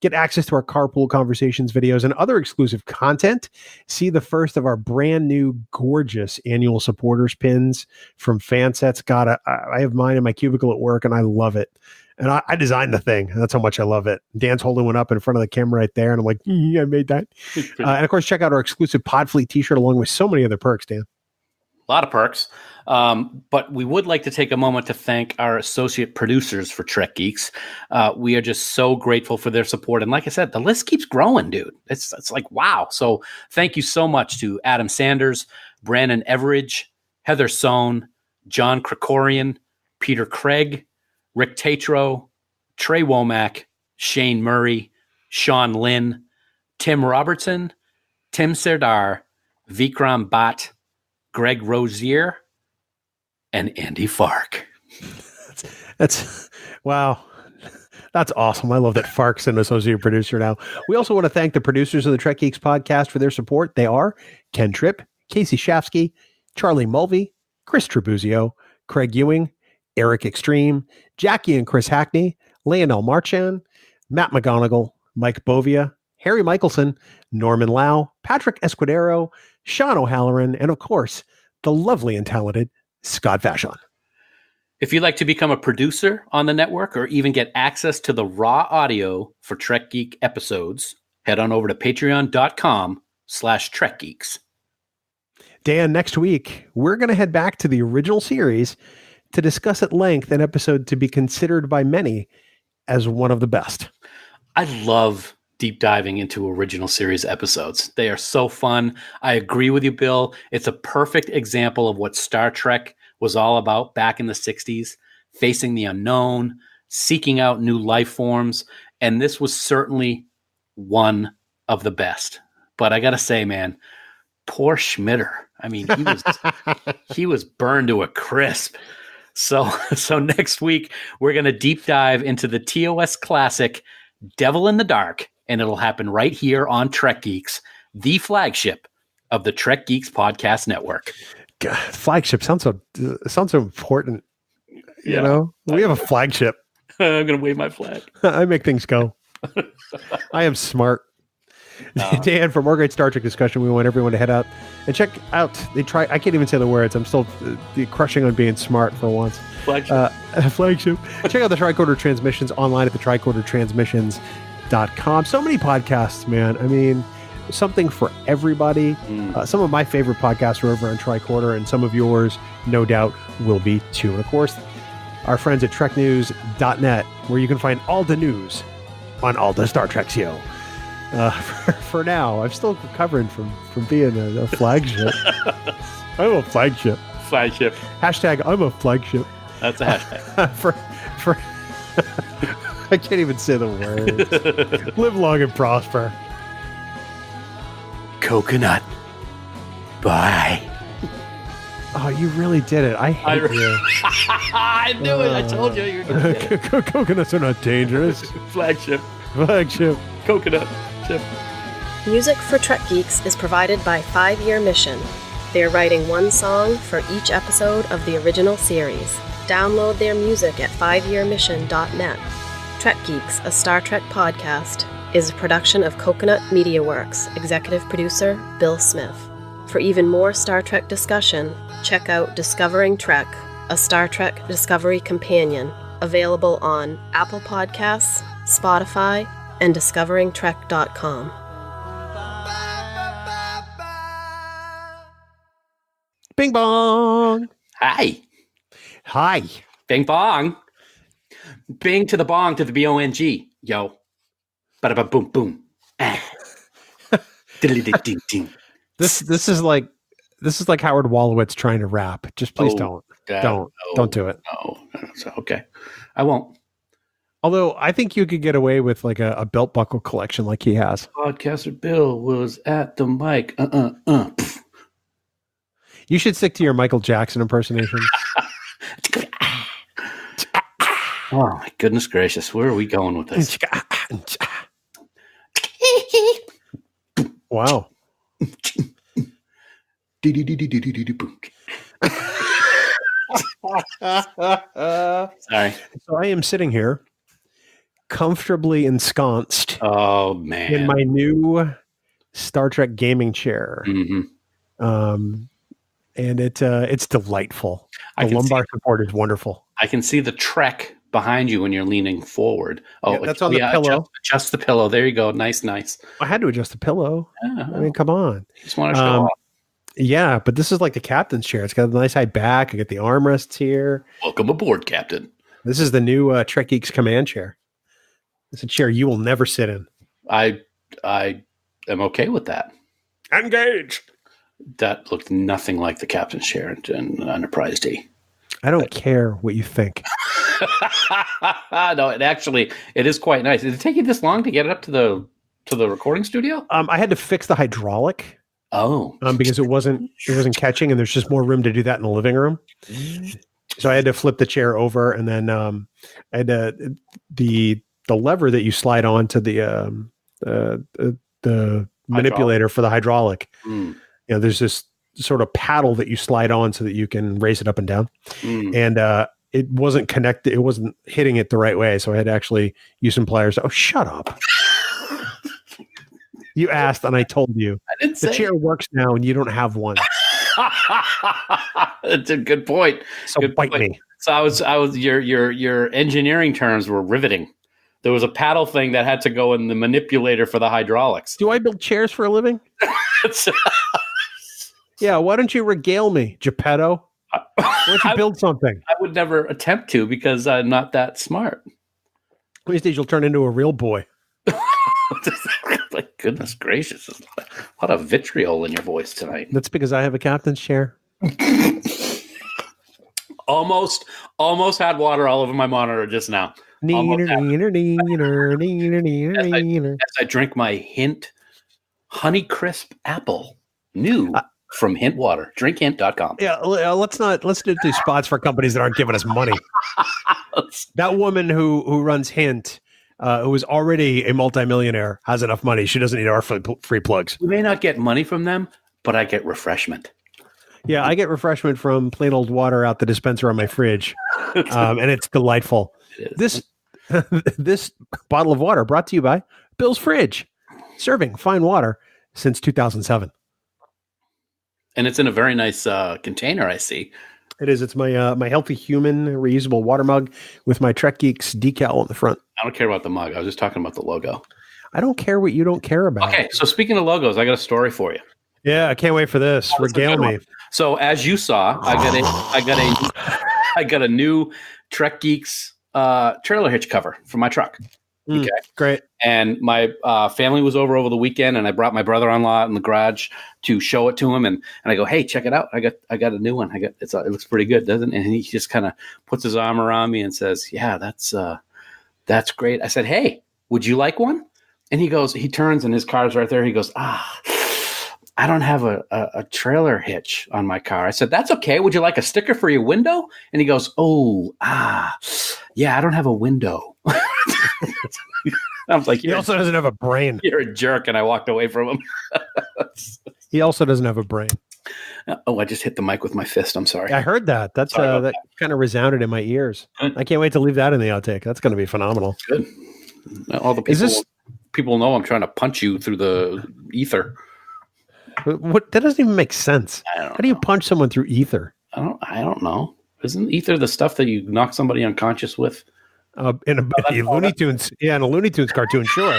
X: Get access to our Carpool Conversations videos and other exclusive content. See the first of our brand new gorgeous annual supporters pins from Fansets. God, I have mine in my cubicle at work, and I love it. And I designed the thing. That's how much I love it. Dan's holding one up in front of the camera right there, and I'm like, I made that. And of course, check out our exclusive Podfleet t-shirt along with so many other perks, Dan.
Y: A lot of perks. But we would like to take a moment to thank our associate producers for Trek Geeks. We are just so grateful for their support. And like I said, the list keeps growing, dude. It's like, wow. So thank you so much to Adam Sanders, Brandon Everidge, Heather Sohn, John Krikorian, Peter Craig, Rick Tatro, Trey Womack, Shane Murray, Sean Lynn, Tim Robertson, Tim Serdar, Vikram Bhatt, Greg Rozier, and Andy Fark.
X: That's wow. That's awesome. I love that Fark's an associate producer now. We also want to thank the producers of the Trek Geeks podcast for their support. They are Ken Tripp, Casey Shafsky, Charlie Mulvey, Chris Trabuzio, Craig Ewing, Eric Extreme, Jackie and Chris Hackney, Leonel Marchand, Matt McGonigal, Mike Bovia, Harry Michelson, Norman Lau, Patrick Escudero, Sean O'Halloran, and of course, the lovely and talented Scott Vachon.
Y: If you'd like to become a producer on the network or even get access to the raw audio for Trek Geek episodes, head on over to patreon.com/TrekGeeks.
X: Dan, next week, we're going to head back to the original series to discuss at length an episode to be considered by many as one of the best.
Y: I love deep diving into original series episodes. They are so fun. I agree with you, Bill. It's a perfect example of what Star Trek was all about back in the 60s, facing the unknown, seeking out new life forms. And this was certainly one of the best. But I got to say, man, poor Schmitter. I mean, he was burned to a crisp. So next week we're going to deep dive into the TOS classic Devil in the Dark, and it'll happen right here on Trek Geeks, the flagship of the Trek Geeks podcast network.
X: God, flagship sounds so important. You know, we have a flagship.
Y: I'm going to wave my flag.
X: I make things go. I am smart. Dan, for more great Star Trek discussion, we want everyone to head out and check out. I can't even say the words. I'm still crushing on being smart for once.
Y: Flagship.
X: Flagship. Check out the Tricorder Transmissions online at the tricordertransmissions.com. So many podcasts, man. I mean, something for everybody. Some of my favorite podcasts are over on Tricorder, and some of yours, no doubt, will be too. And of course, our friends at treknews.net, where you can find all the news on all the Star Trek show. For now, I'm still recovering from being a flagship. I'm a flagship.
Y: Flagship.
X: Hashtag I'm a flagship.
Y: That's a hashtag.
X: for I can't even say the words. Live long and prosper.
Y: Coconut. Bye.
X: Oh, you really did it. I hate you.
Y: I knew it. I told you you were going to get it.
X: Coconuts are not dangerous.
Y: Flagship.
X: Flagship.
Y: Coconut. Ship.
D: Music for Trek Geeks is provided by 5 Year Mission. They are writing one song for each episode of the original series. Download their music at 5yearmission.net. Trek Geeks, a Star Trek podcast, is a production of Coconut Media Works, executive producer Bill Smith. For even more Star Trek discussion, check out Discovering Trek, a Star Trek Discovery companion, available on Apple Podcasts, Spotify, and discoveringtrek.com.
X: Bing bong.
Y: Hi.
X: Hi.
Y: Bing bong. Bing to the bong to the B-O-N-G. Yo. Bada boom boom.
X: This is like Howard Wolowitz trying to rap. Just please don't do it.
Y: No. So, okay. I won't.
X: Although I think you could get away with like a belt buckle collection like he has.
Y: Podcaster Bill was at the mic.
X: You should stick to your Michael Jackson impersonation.
Y: Oh my goodness gracious. Where are we going with this?
X: Wow.
Y: Sorry.
X: So I am sitting here comfortably ensconced.
Y: Oh man.
X: In my new Star Trek gaming chair.
Y: Mm-hmm.
X: And it's delightful. The lumbar support is wonderful.
Y: I can see the Trek behind you when you're leaning forward. Oh,
X: yeah, that's on the pillow.
Y: Adjust the pillow. There you go. Nice.
X: I had to adjust the pillow.
Y: Yeah.
X: I mean, come on.
Y: You just want to show off.
X: Yeah, but this is like the captain's chair. It's got a nice high back. I got the armrests here.
Y: Welcome aboard, Captain.
X: This is the new Trek Geeks command chair. It's a chair you will never sit in.
Y: I am okay with that.
X: Engage.
Y: That looked nothing like the captain's chair in Enterprise D.
X: I don't care what you think.
Y: No, it is quite nice. Did it take you this long to get it up to the recording studio?
X: I had to fix the hydraulic.
Y: Oh,
X: because it wasn't catching, and there's just more room to do that in the living room. So I had to flip the chair over, and then I had the lever that you slide on to the manipulator for the hydraulic. You know, there's this sort of paddle that you slide on so that you can raise it up and down. And it wasn't connected. It wasn't hitting it the right way. So I had to actually use some pliers. Oh, shut up. You asked and I told you.
Y: I didn't say
X: the chair works now and you don't have one.
Y: That's a good point.
X: So
Y: good
X: bite
Y: point.
X: me.
Y: So I was your engineering terms were riveting. There was a paddle thing that had to go in the manipulator for the hydraulics.
X: Do I build chairs for a living? Yeah, why don't you regale me, Geppetto? Why don't you build something?
Y: I would never attempt to because I'm not that smart.
X: These days you'll turn into a real boy.
Y: Like, goodness gracious. A lot of vitriol in your voice tonight.
X: That's because I have a captain's chair.
Y: Almost had water all over my monitor just now. As I drink my Hint Honeycrisp apple. New from Hint Water. DrinkHint.com.
X: Yeah, let's do spots for companies that aren't giving us money. That woman who runs Hint, who is already a multimillionaire, has enough money. She doesn't need our free plugs.
Y: We may not get money from them, but I get refreshment.
X: Yeah, I get refreshment from plain old water out the dispenser on my fridge, and it's delightful. This bottle of water brought to you by Bill's Fridge, serving fine water since 2007.
Y: And it's in a very nice container, I see.
X: It is. It's my Healthy Human reusable water mug with my Trek Geeks decal on the front.
Y: I don't care about the mug. I was just talking about the logo.
X: I don't care what you don't care about.
Y: Okay, so speaking of logos, I got a story for you.
X: Yeah, I can't wait for this. Regale me.
Y: So as you saw, I got a new Trek Geeks trailer hitch cover for my truck.
X: Okay, great.
Y: And my family was over the weekend, and I brought my brother-in-law in the garage to show it to him. And I go, hey, check it out! I got a new one. It looks pretty good, doesn't it? And he just kind of puts his arm around me and says, yeah, that's great. I said, hey, would you like one? And he turns and his car's right there. He goes, I don't have a trailer hitch on my car. I said, that's okay. Would you like a sticker for your window? And he goes, yeah, I don't have a window. I was like,
X: he also doesn't have a brain.
Y: You're a jerk. And I walked away from him.
X: He also doesn't have a brain.
Y: I just hit the mic with my fist. I'm sorry.
X: I heard that. That kind of resounded in my ears. I can't wait to leave that in the outtake. That's going to be phenomenal.
Y: Good. All the people know I'm trying to punch you through the ether.
X: What? That doesn't even make sense. How do you punch someone through ether?
Y: I don't know. Isn't ether the stuff that you knock somebody unconscious with?
X: In a Looney Tunes, in a Looney Tunes cartoon, sure.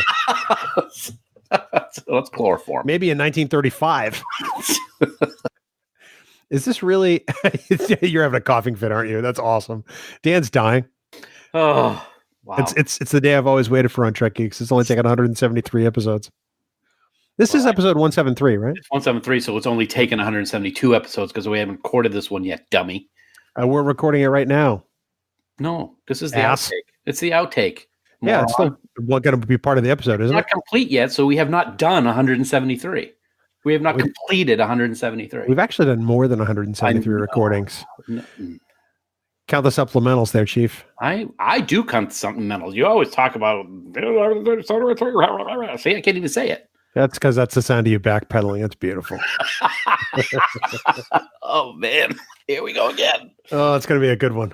Y: That's chloroform.
X: Maybe in 1935. Is this really? You're having a coughing fit, aren't you? That's awesome. Dan's dying.
Y: Oh, wow!
X: It's the day I've always waited for on Trek Geeks. It's only taken 173 episodes. This is episode 173, right?
Y: It's 173, so it's only taken 172 episodes because we haven't recorded this one yet, dummy.
X: We're recording it right now.
Y: No, this is the outtake. It's the outtake.
X: Yeah, it's still going to be part of the episode, isn't it?
Y: It's not complete yet, so we have not done 173. We have not completed 173.
X: We've actually done more than 173 recordings. Count the supplementals there, Chief.
Y: I do count the supplementals. You always talk about... See, I can't even say it.
X: That's because that's the sound of you backpedaling. It's beautiful.
Y: Oh, man. Here we go again.
X: Oh, it's going to be a good one.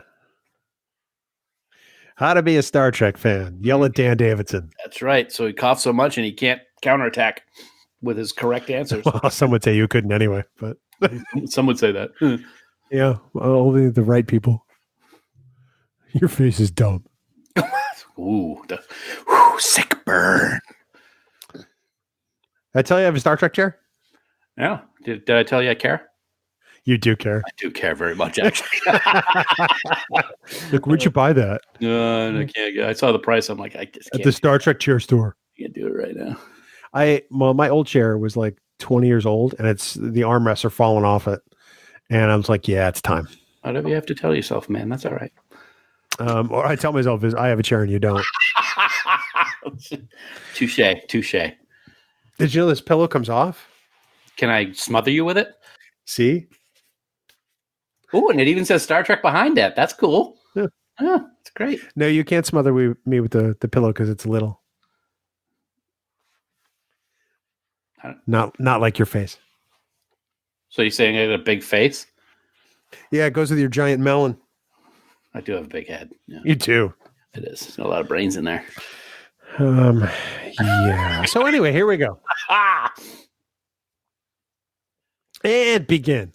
X: How to be a Star Trek fan. Yell at Dan Davidson.
Y: That's right. So he coughs so much and he can't counterattack with his correct answers.
X: Well, some would say you couldn't anyway, but
Y: some would say that.
X: Yeah, only the right people. Your face is dumb.
Y: Ooh, sick burn.
X: I tell you I have a Star Trek chair?
Y: Yeah. Did I tell you I care?
X: You do care.
Y: I do care very much, actually.
X: Look, where'd you buy that?
Y: No, I can't. I saw the price. I'm like, I just can't.
X: At the Star Trek chair store.
Y: I can't do it right now.
X: My old chair was like 20 years old, and the armrests are falling off it. And I was like, yeah, it's time.
Y: Whatever you have to tell yourself, man. That's all right.
X: Or I tell myself, I have a chair and you don't.
Y: Touche.
X: Did you know this pillow comes off?
Y: Can I smother you with it?
X: See?
Y: Oh, and it even says Star Trek behind it. That's cool.
X: Yeah.
Y: Oh, it's great.
X: No, you can't smother me with the pillow because it's little. Not like your face.
Y: So you're saying I got a big face?
X: Yeah, it goes with your giant melon.
Y: I do have a big head. Yeah.
X: You do.
Y: It is. There's a lot of brains in there.
X: Yeah. So anyway, here we go. And begin.